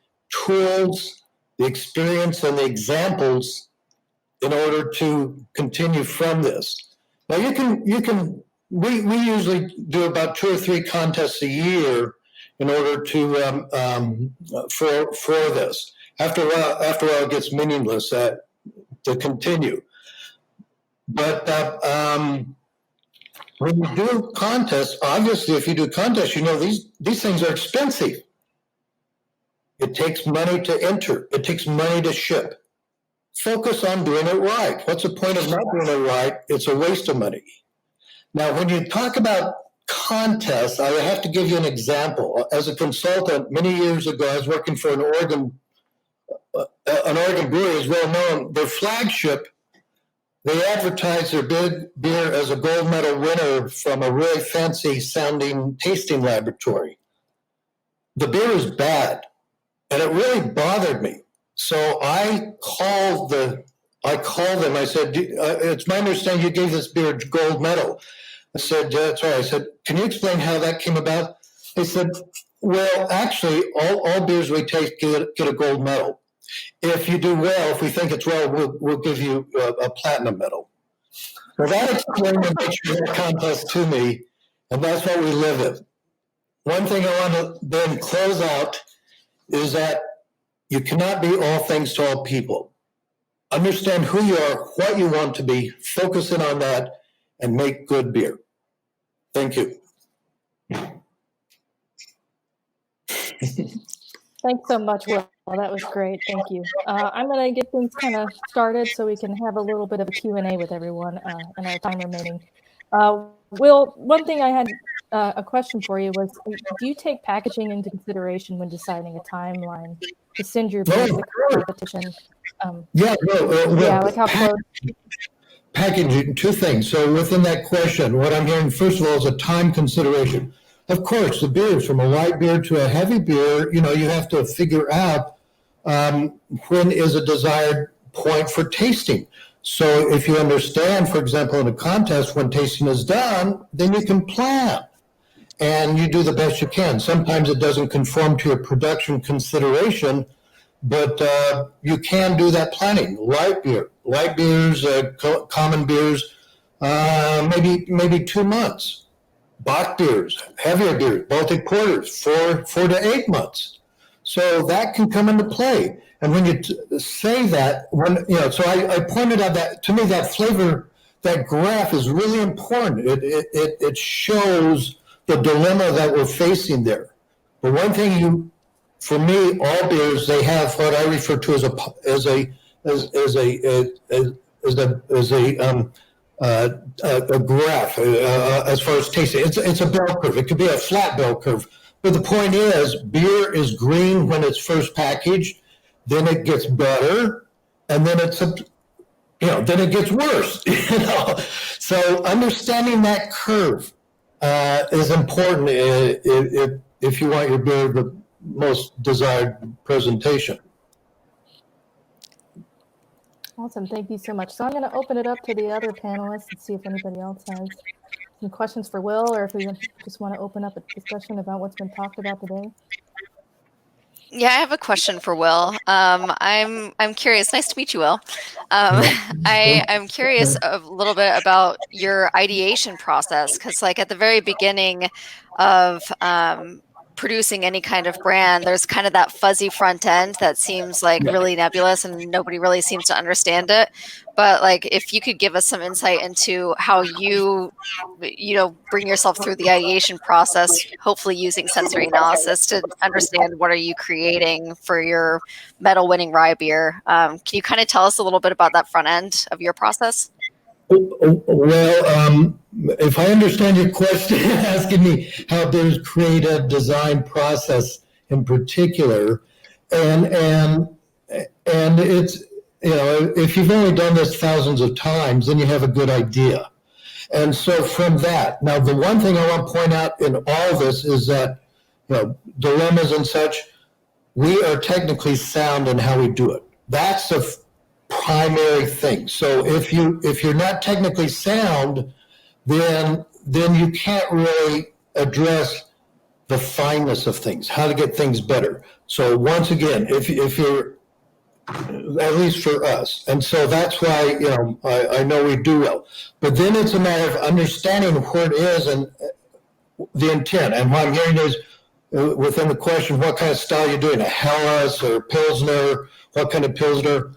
tools, the experience, and the examples in order to continue from this. Now we usually do about 2 or 3 contests a year in order to for this. After a while it gets meaningless to continue. But when you do contests, obviously, if you do contests, you know these things are expensive. It takes money to enter. It takes money to ship. Focus on doing it right. What's the point of not doing it right? It's a waste of money. Now, when you talk about contests, I have to give you an example. As a consultant, many years ago, I was working for an Oregon brewery is well known. Their flagship They advertise their beer as a gold medal winner from a really fancy sounding tasting laboratory. The beer is bad, and it really bothered me. So I called them. I said, it's my understanding you gave this beer a gold medal. I said, that's right. I said, can you explain how that came about? They said, well, actually, all beers we taste get a gold medal. If you do well, if we think it's well, we'll give you a platinum medal. Well, that explained the nature of the contest to me, and that's what we live in. One thing I want to then close out is that you cannot be all things to all people. Understand who you are, what you want to be, focus in on that, and make good beer. Thank you. Thanks so much, Will. That was great. Thank you. I'm going to get things kind of started so we can have a little bit of a Q&A with everyone in our time remaining. Will, one thing I had a question for you was, do you take packaging into consideration when deciding a timeline to send your beer to the competition? Like how close? Packaging, two things. So within that question, what I'm hearing, first of all, is a time consideration. Of course, the beers from a light beer to a heavy beer, you have to figure out when is a desired point for tasting. So if you understand, for example, in a contest, when tasting is done, then you can plan and you do the best you can. Sometimes it doesn't conform to your production consideration, but you can do that planning. Light beers, common beers, maybe 2 months. Bock beers, heavier beers, Baltic porters, 4 to 8 months. So that can come into play. And when you say that, so I pointed out that to me that flavor, that graph is really important. It shows the dilemma that we're facing there. But one thing for me, all beers, they have what I refer to as a graph as far as tasting. It's a bell curve. It could be a flat bell curve. But the point is, beer is green when it's first packaged, then it gets better, and then then it gets worse. So understanding that curve is important if you want your beer the most desired presentation. Awesome. Thank you so much. So I'm going to open it up to the other panelists and see if anybody else has some questions for Will, or if we just want to open up a discussion about what's been talked about today. Yeah, I have a question for Will. I'm curious. Nice to meet you, Will. I'm curious a little bit about your ideation process, because like at the very beginning of producing any kind of brand, there's kind of that fuzzy front end that seems like really nebulous and nobody really seems to understand it. But like, if you could give us some insight into how you bring yourself through the ideation process, hopefully using sensory analysis to understand what are you creating for your medal winning rye beer. Can you kind of tell us a little bit about that front end of your process? Well, if I understand your question, asking me how there's creative design process in particular, and it's, if you've only done this thousands of times, then you have a good idea. And so from that, now the one thing I want to point out in all this is that, dilemmas and such, we are technically sound in how we do it. That's the primary thing. So if you're not technically sound, then you can't really address the fineness of things, how to get things better. So once again, if you're, at least for us, and so that's why I know we do well. But then it's a matter of understanding where it is and the intent. And what I'm hearing is within the question, what kind of style you're doing, a Helles or Pilsner, what kind of Pilsner.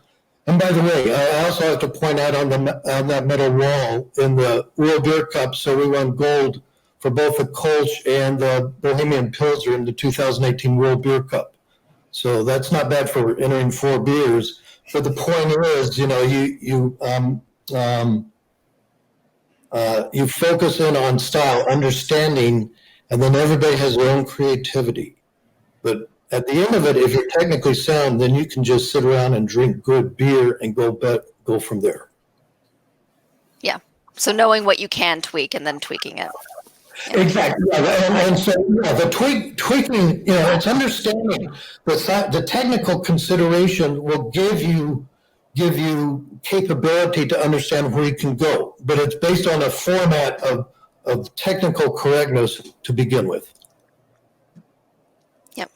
And by the way, I also have to point out on that metal wall in the World Beer Cup, so we won gold for both the Kolsch and the Bohemian Pilsner in the 2018 World Beer Cup. So that's not bad for entering 4 beers. But the point is, you focus in on style, understanding, and then everybody has their own creativity. But at the end of it, if you're technically sound, then you can just sit around and drink good beer and go from there. Yeah. So knowing what you can tweak and then tweaking it. Yeah. Exactly. Yeah. And so the tweaking, it's understanding the technical consideration will give you capability to understand where you can go, but it's based on a format of technical correctness to begin with. Yep.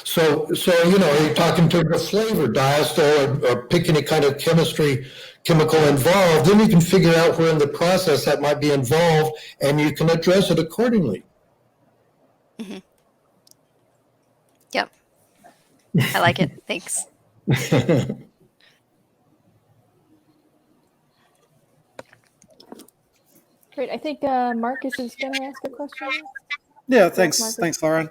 So you're talking to the flavor, diacetyl, or pick any kind of chemical involved, then you can figure out where in the process that might be involved, and you can address it accordingly. Mm-hmm. Yep. I like it. Thanks. Great. I think Marcus is going to ask a question. Yeah, thanks, Lauren.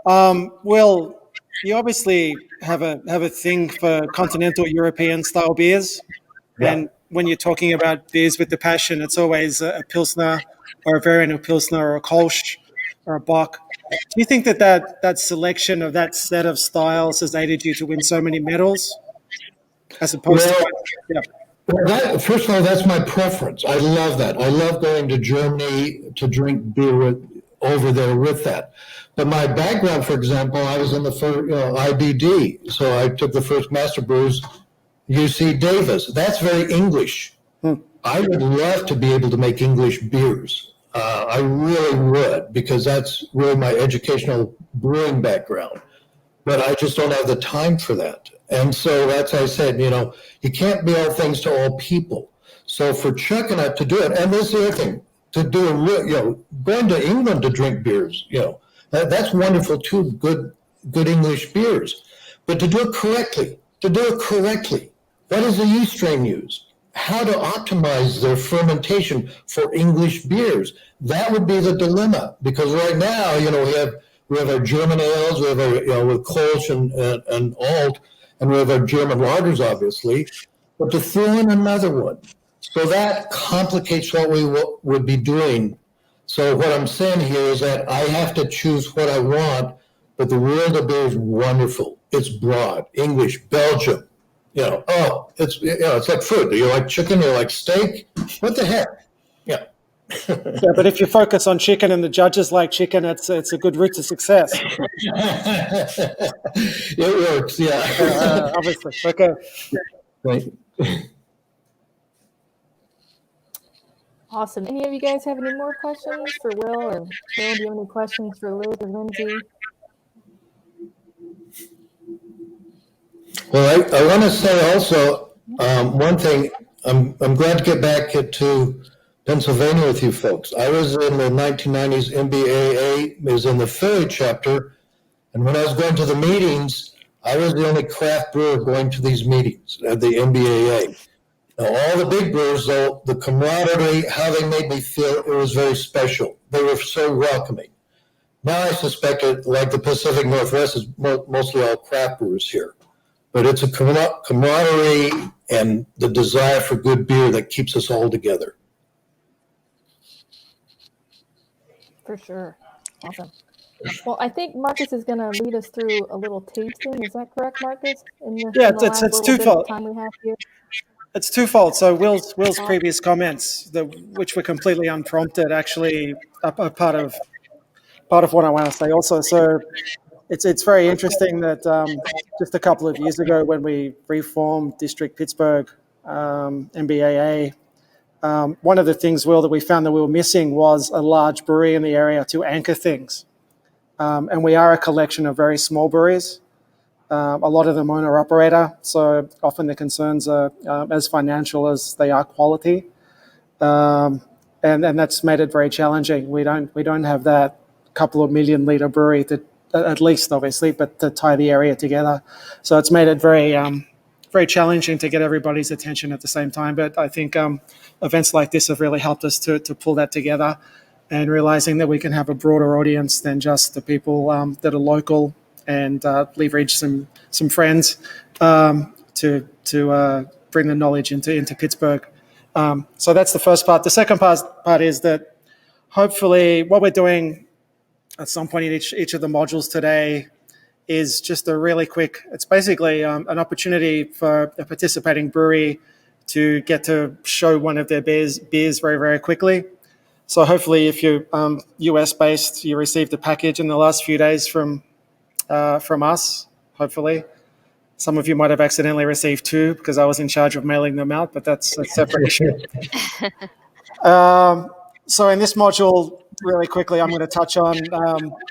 Will, you obviously have a thing for continental European style beers, and when you're talking about beers with the passion, it's always a Pilsner or a variant of Pilsner or a Kolsch or a Bock. Do you think that selection of that set of styles has aided you to win so many medals, as opposed to? Yeah. Well, first of all, that's my preference. I love that. I love going to Germany to drink beer over there with that. But my background, for example, I was in the first IBD, so I took the first master brews, UC Davis. That's very English. I would love to be able to make English beers. I really would, because that's really my educational brewing background. But I just don't have the time for that. And so that's, I said, you can't be all things to all people. So for Chuck and I to do it, and this is the other thing, to do going to England to drink beers, that's wonderful too, good English beers. But to do it correctly, what does the yeast strain use? How to optimize their fermentation for English beers? That would be the dilemma, because right now, we have our German ales, we have our with Kolsch and Alt, and we have our German lagers, obviously. But to throw in another one, so that complicates what we would be doing. So what I'm saying here is that I have to choose what I want, but the world of beer is wonderful. It's broad, English, Belgium. It's like food. Do you like chicken? Do you like steak? What the heck? Yeah. Yeah, but if you focus on chicken and the judges like chicken, it's a good route to success. It works, yeah. Obviously. Okay. Right. Awesome. Any of you guys have any more questions for Will or Will? Do you have any questions for Liz or Lindsay? Well, I want to say also one thing. I'm glad to get back to Pennsylvania with you folks. I was in the 1990s MBAA, was in the Philly chapter, and when I was going to the meetings, I was the only craft brewer going to these meetings at the MBAA. Now, all the big brewers, though, the camaraderie, how they made me feel, it was very special. They were so welcoming. Now I suspect it, like the Pacific Northwest, is mostly all craft brewers here. But it's a camaraderie and the desire for good beer that keeps us all together. For sure. Awesome. Well, I think Marcus is going to lead us through a little tasting. Is that correct, Marcus? It's twofold. Time we have here. It's twofold. So Will's previous comments, which were completely unprompted, actually are part of what I want to say also. So it's very interesting that just a couple of years ago, when we reformed District Pittsburgh MBAA, one of the things, Will, that we found that we were missing was a large brewery in the area to anchor things. And we are a collection of very small breweries. A lot of them owner-operator, so often the concerns are as financial as they are quality. And that's made it very challenging. We don't have that couple of million litre brewery that, at least obviously, but to tie the area together. So it's made it very very challenging to get everybody's attention at the same time. But I think events like this have really helped us to pull that together, and realizing that we can have a broader audience than just the people that are local, and leverage some friends to bring the knowledge into Pittsburgh. So that's the first part. The second part is that hopefully what we're doing at some point in each of the modules today is just a really quick, it's basically an opportunity for a participating brewery to get to show one of their beers very, very quickly. So hopefully, if you're US based, you received a package in the last few days from us. Hopefully, some of you might have accidentally received 2 because I was in charge of mailing them out, but that's a separate issue. So in this module, really quickly, I'm going to touch on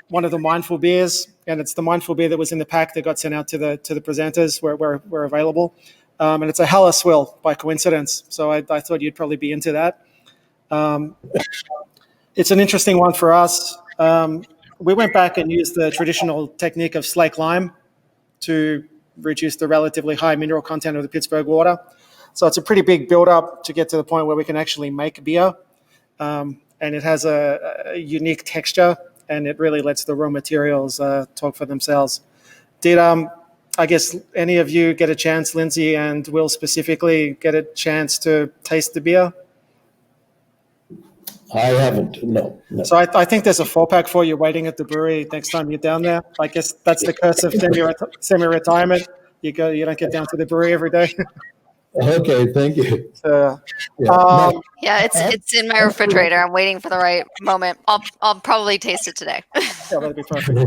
one of the mindful beers, and it's the mindful beer that was in the pack that got sent out to the presenters where available, and it's a Hella Swill by coincidence. So I thought you'd probably be into that. It's an interesting one for us. We went back and used the traditional technique of slake lime to reduce the relatively high mineral content of the Pittsburgh water. So it's a pretty big build-up to get to the point where we can actually make beer. And it has a unique texture, and it really lets the raw materials talk for themselves. Did, I guess, any of you get a chance, Lindsay and Will specifically, get a chance to taste the beer? I haven't, no. So I think there's a 4-pack for you waiting at the brewery next time you're down there. I guess that's the curse of semi-retirement. You don't get down to the brewery every day. Okay, thank you. Yeah, it's in my refrigerator. I'm waiting for the right moment. I'll probably taste it today. Yeah, that'd be perfect.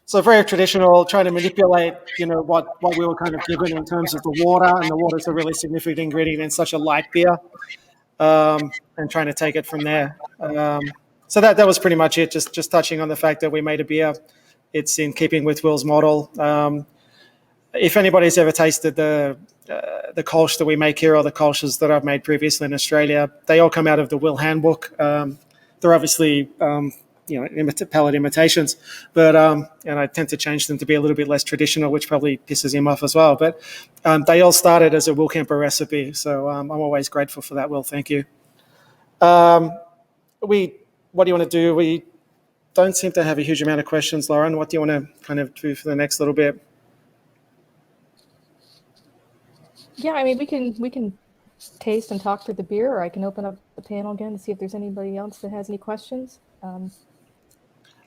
So very traditional, trying to manipulate, what we were kind of given in terms of the water, and the water is a really significant ingredient in such a light beer, and trying to take it from there. So that was pretty much it. Just touching on the fact that we made a beer. It's in keeping with Will's model. If anybody's ever tasted the Kolsch that we make here, or the Kolsches that I've made previously in Australia, they all come out of the Will handbook. They're obviously palate imitations, but and I tend to change them to be a little bit less traditional, which probably pisses him off as well. But they all started as a Will Kemper recipe, so I'm always grateful for that, Will. Thank you. What do you want to do? We don't seem to have a huge amount of questions, Lauren. What do you want to kind of do for the next little bit? Yeah, I mean, we can taste and talk through the beer, or I can open up the panel again to see if there's anybody else that has any questions. We're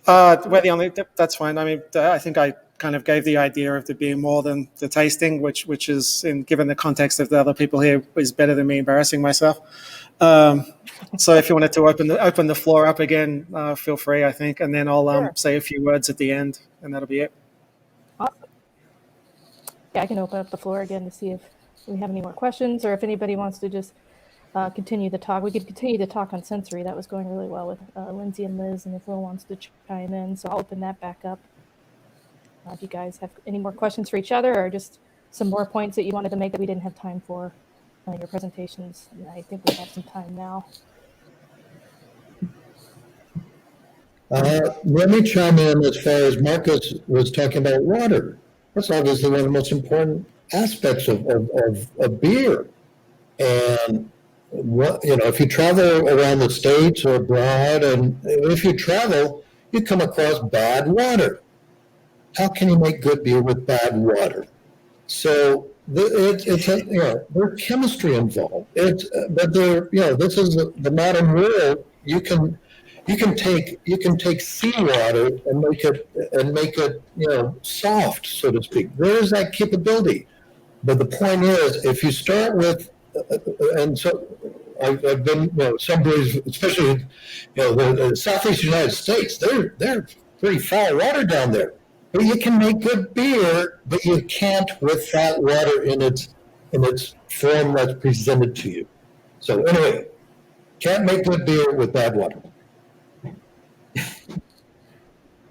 the only. That's fine. I mean, I think I kind of gave the idea of the beer more than the tasting, which is, given the context of the other people here, is better than me embarrassing myself. So if you wanted to open the floor up again, feel free, I think, and then I'll say a few words at the end, and that'll be it. Awesome. Yeah, I can open up the floor again to see if we have any more questions, or if anybody wants to just continue the talk. We could continue to talk on sensory. That was going really well with Lindsay and Liz, and if Will wants to chime in, so I'll open that back up. If you guys have any more questions for each other, or just some more points that you wanted to make that we didn't have time for in your presentations, I think we have some time now. Let me chime in as far as Marcus was talking about water. That's obviously one of the most important aspects of beer. And if you travel around the States or abroad, and if you travel, you come across bad water. How can you make good beer with bad water? So there's chemistry involved. This is the modern world. You can take seawater and make it soft, so to speak. There is that capability. But the point is, if you start with, and so I've been, some breweries, especially, the Southeast United States, they're pretty foul water down there. But you can make good beer, but you can't with that water in its form that's presented to you. So anyway, can't make good beer with bad water.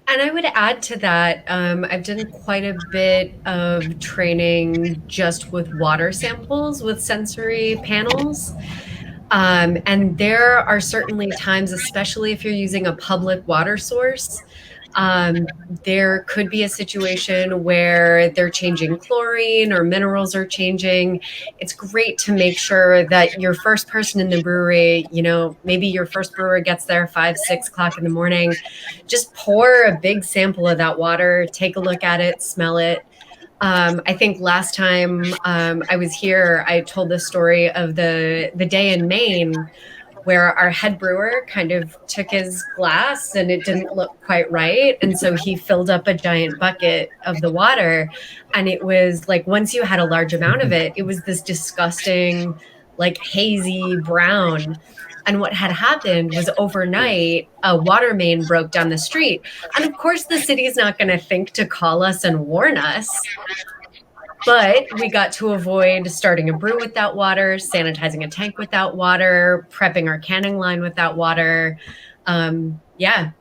And I would add to that, I've done quite a bit of training just with water samples with sensory panels. And there are certainly times, especially if you're using a public water source, there could be a situation where they're changing chlorine or minerals are changing. It's great to make sure that your first person in the brewery, maybe your first brewer gets there 5, 6 o'clock in the morning, just pour a big sample of that water, take a look at it, smell it. I think last time I was here, I told the story of the day in Maine where our head brewer kind of took his glass and it didn't look quite right. And so he filled up a giant bucket of the water. And it was like, once you had a large amount of it, it was this disgusting, like hazy brown. And what had happened was overnight, a water main broke down the street. And of course, the city's not going to think to call us and warn us. But we got to avoid starting a brew without water, sanitizing a tank without water, prepping our canning line without water.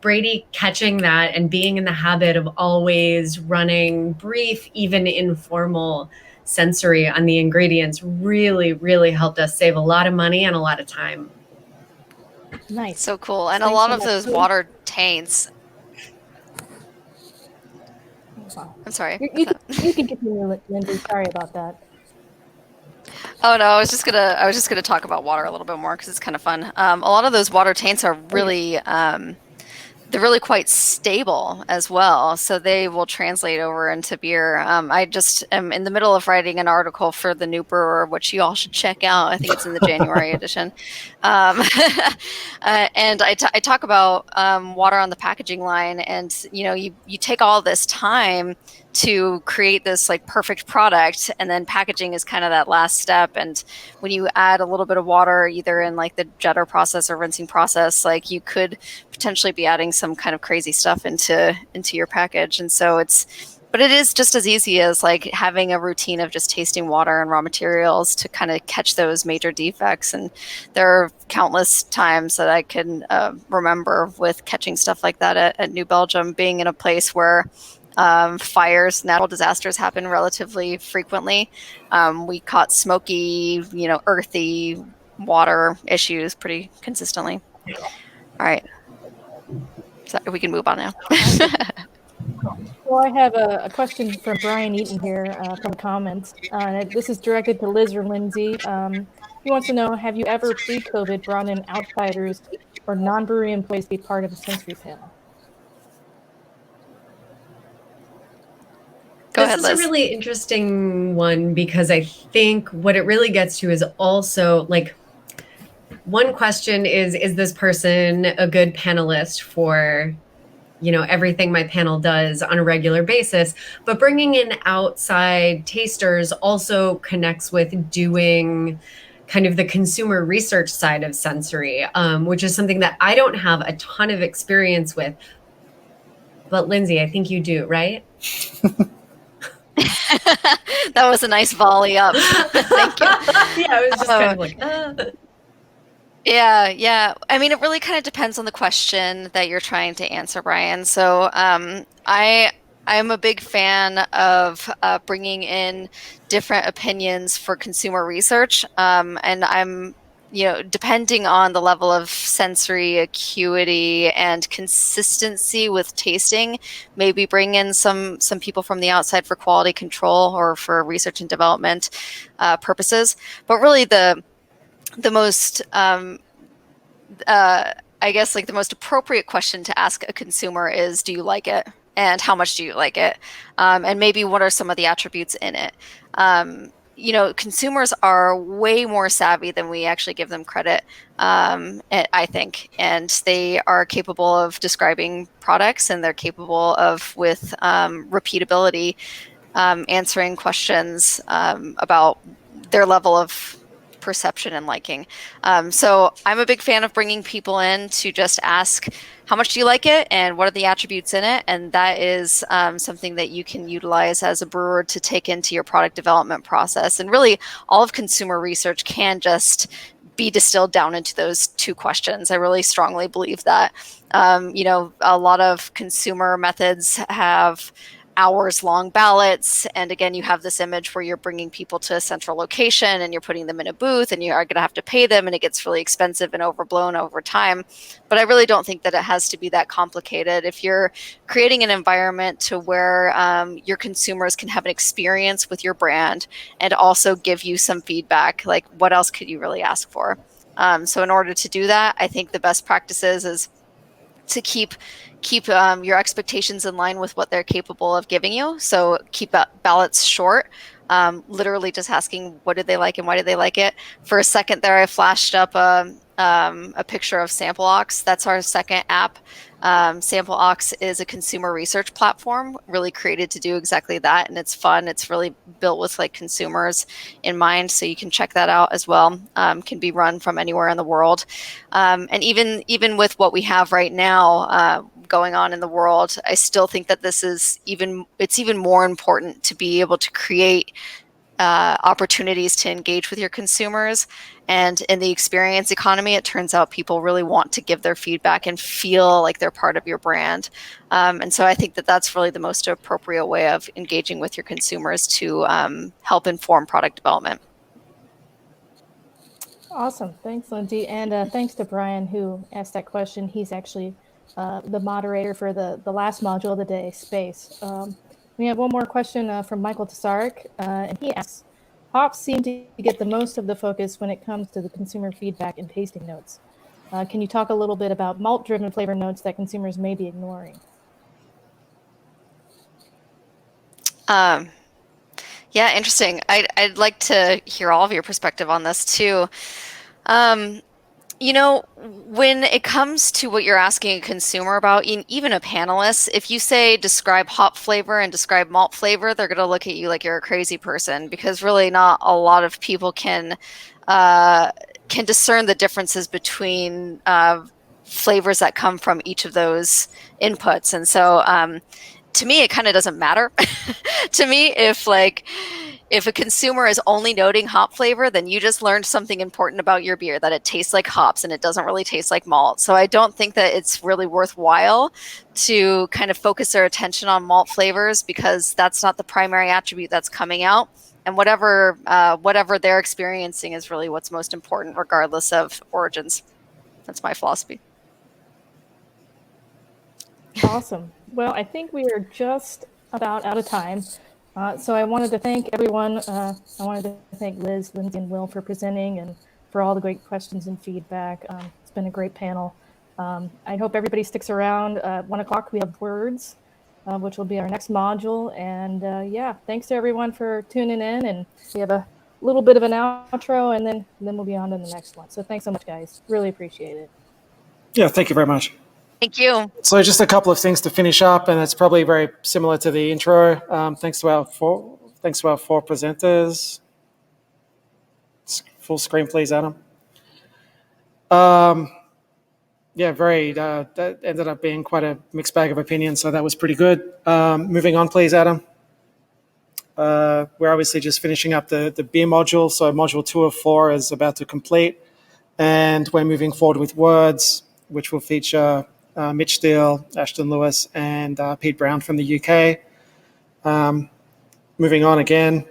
Brady catching that and being in the habit of always running brief, even informal sensory on the ingredients really, really helped us save a lot of money and a lot of time. Nice. So cool. And Thanks a lot so of much. those water taints. I'm sorry. You can continue, Lindsay. Sorry about that. Oh no, I was just gonna talk about water a little bit more because it's kind of fun. A lot of those water taints are really they're really quite stable as well, so they will translate over into beer. I just am in the middle of writing an article for the New Brewer, which you all should check out. I think it's in the January edition, and I talk about water on the packaging line, and you take all this time to create this like perfect product, and then packaging is kind of that last step. And when you add a little bit of water, either in like the jetter process or rinsing process, like you could potentially be adding some kind of crazy stuff into your package. And so but it is just as easy as like having a routine of just tasting water and raw materials to kind of catch those major defects. And there are countless times that I can remember with catching stuff like that at New Belgium, being in a place where fires, natural disasters happen relatively frequently. We caught smoky, earthy water issues pretty consistently. All right. So we can move on now. Well, I have a question from Brian Eaton here from comments. This is directed to Liz or Lindsay. He wants to know, have you ever pre-COVID brought in outsiders or non-brewery employees to be part of a sensory panel? Go ahead, This Liz. is a really interesting one because I think what it really gets to is also like, one question is this person a good panelist for, everything my panel does on a regular basis? But bringing in outside tasters also connects with doing kind of the consumer research side of sensory, which is something that I don't have a ton of experience with. But Lindsay, I think you do, right? That was a nice volley up. Thank you. Yeah, I was just kind of like, Yeah. I mean, it really kind of depends on the question that you're trying to answer, Brian. So I'm a big fan of bringing in different opinions for consumer research. And I'm, depending on the level of sensory acuity and consistency with tasting, maybe bring in some people from the outside for quality control or for research and development purposes. But really the most, I guess, like the most appropriate question to ask a consumer is, do you like it? And how much do you like it? And maybe what are some of the attributes in it? Consumers are way more savvy than we actually give them credit, I think. And they are capable of describing products, and they're capable of, with repeatability, answering questions about their level of perception and liking. So I'm a big fan of bringing people in to just ask, how much do you like it and what are the attributes in it? And that is something that you can utilize as a brewer to take into your product development process. And really, all of consumer research can just be distilled down into those two questions. I really strongly believe that. A lot of consumer methods have hours-long ballots, and again, you have this image where you're bringing people to a central location and you're putting them in a booth, and you are going to have to pay them, and it gets really expensive and overblown over time. But I really don't think that it has to be that complicated. If you're creating an environment to where your consumers can have an experience with your brand and also give you some feedback, like what else could you really ask for? So in order to do that, I think the best practices is to keep your expectations in line with what they're capable of giving you. So keep ballots short, literally just asking what did they like and why did they like it. For a second there, I flashed up a a picture of SampleOx. That's our second app. SampleOx is a consumer research platform really created to do exactly that, and it's fun. It's really built with like consumers in mind, so you can check that out as well. Can be run from anywhere in the world, and even with what we have right now going on in the world, I still think that it's even more important to be able to create opportunities to engage with your consumers. And in the experience economy, it turns out people really want to give their feedback and feel like they're part of your brand. And so I think that that's really the most appropriate way of engaging with your consumers to help inform product development. Awesome. Thanks, Lindsay. And thanks to Brian, who asked that question. He's actually the moderator for the last module of the day, Space. We have one more question from Michael Tsarik, and he asks, hops seem to get the most of the focus when it comes to the consumer feedback and tasting notes. Can you talk a little bit about malt-driven flavor notes that consumers may be ignoring? Yeah, interesting. I'd like to hear all of your perspective on this too. You know, when it comes to what you're asking a consumer about, even a panelist, if you say describe hop flavor and describe malt flavor, they're going to look at you like you're a crazy person, because really not a lot of people can discern the differences between flavors that come from each of those inputs. And so to me, it kind of doesn't matter. To me, if a consumer is only noting hop flavor, then you just learned something important about your beer, that it tastes like hops and it doesn't really taste like malt. So I don't think that it's really worthwhile to kind of focus their attention on malt flavors, because that's not the primary attribute that's coming out. And whatever they're experiencing is really what's most important, regardless of origins. That's my philosophy. Awesome. Well, I think we are just about out of time. So I wanted to thank everyone. I wanted to thank Liz, Lindsay, and Will for presenting and for all the great questions and feedback. It's been a great panel. I hope everybody sticks around. 1 o'clock, we have words, which will be our next module. And yeah, thanks to everyone for tuning in. And we have a little bit of an outro, and then we'll be on to the next one. So thanks so much, guys. Really appreciate it. Yeah, thank you very much. Thank you. So just a couple of things to finish up, and it's probably very similar to the intro. Thanks to our four presenters. Full screen, please, Adam. Yeah, that ended up being quite a mixed bag of opinions, so that was pretty good. Moving on, please, Adam. We're obviously just finishing up the beer module, so module 2 of 4 is about to complete, and we're moving forward with words, which will feature Mitch Steele, Ashton Lewis, and Pete Brown from the UK. Moving on again,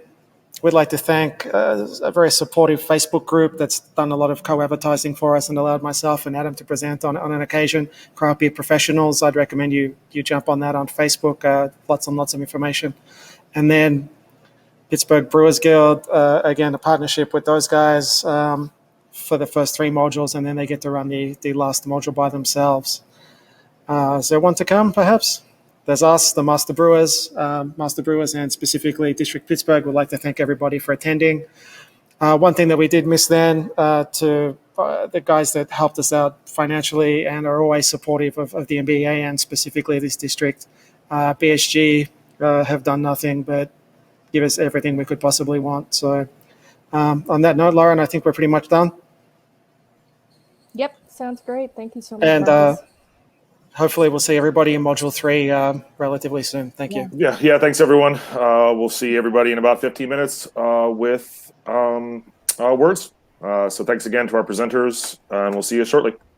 we'd like to thank a very supportive Facebook group that's done a lot of co-advertising for us and allowed myself and Adam to present on an occasion. Craft Beer Professionals, I'd recommend you jump on that on Facebook. Lots and lots of information. And then Pittsburgh Brewers Guild, again, a partnership with those guys for the first 3 modules, and then they get to run the last module by themselves. Is there one to come, perhaps? There's us, the Master Brewers, and specifically District Pittsburgh. We'd like to thank everybody for attending. One thing that we did miss then, to the guys that helped us out financially and are always supportive of the MBA and specifically this district, BSG, have done nothing but give us everything we could possibly want. So on that note, Lauren, I think we're pretty much done. Yep, sounds great. Thank you so much. And hopefully we'll see everybody in Module 3 relatively soon. Thank you. Yeah. Thanks, everyone. We'll see everybody in about 15 minutes with words. So thanks again to our presenters, and we'll see you shortly.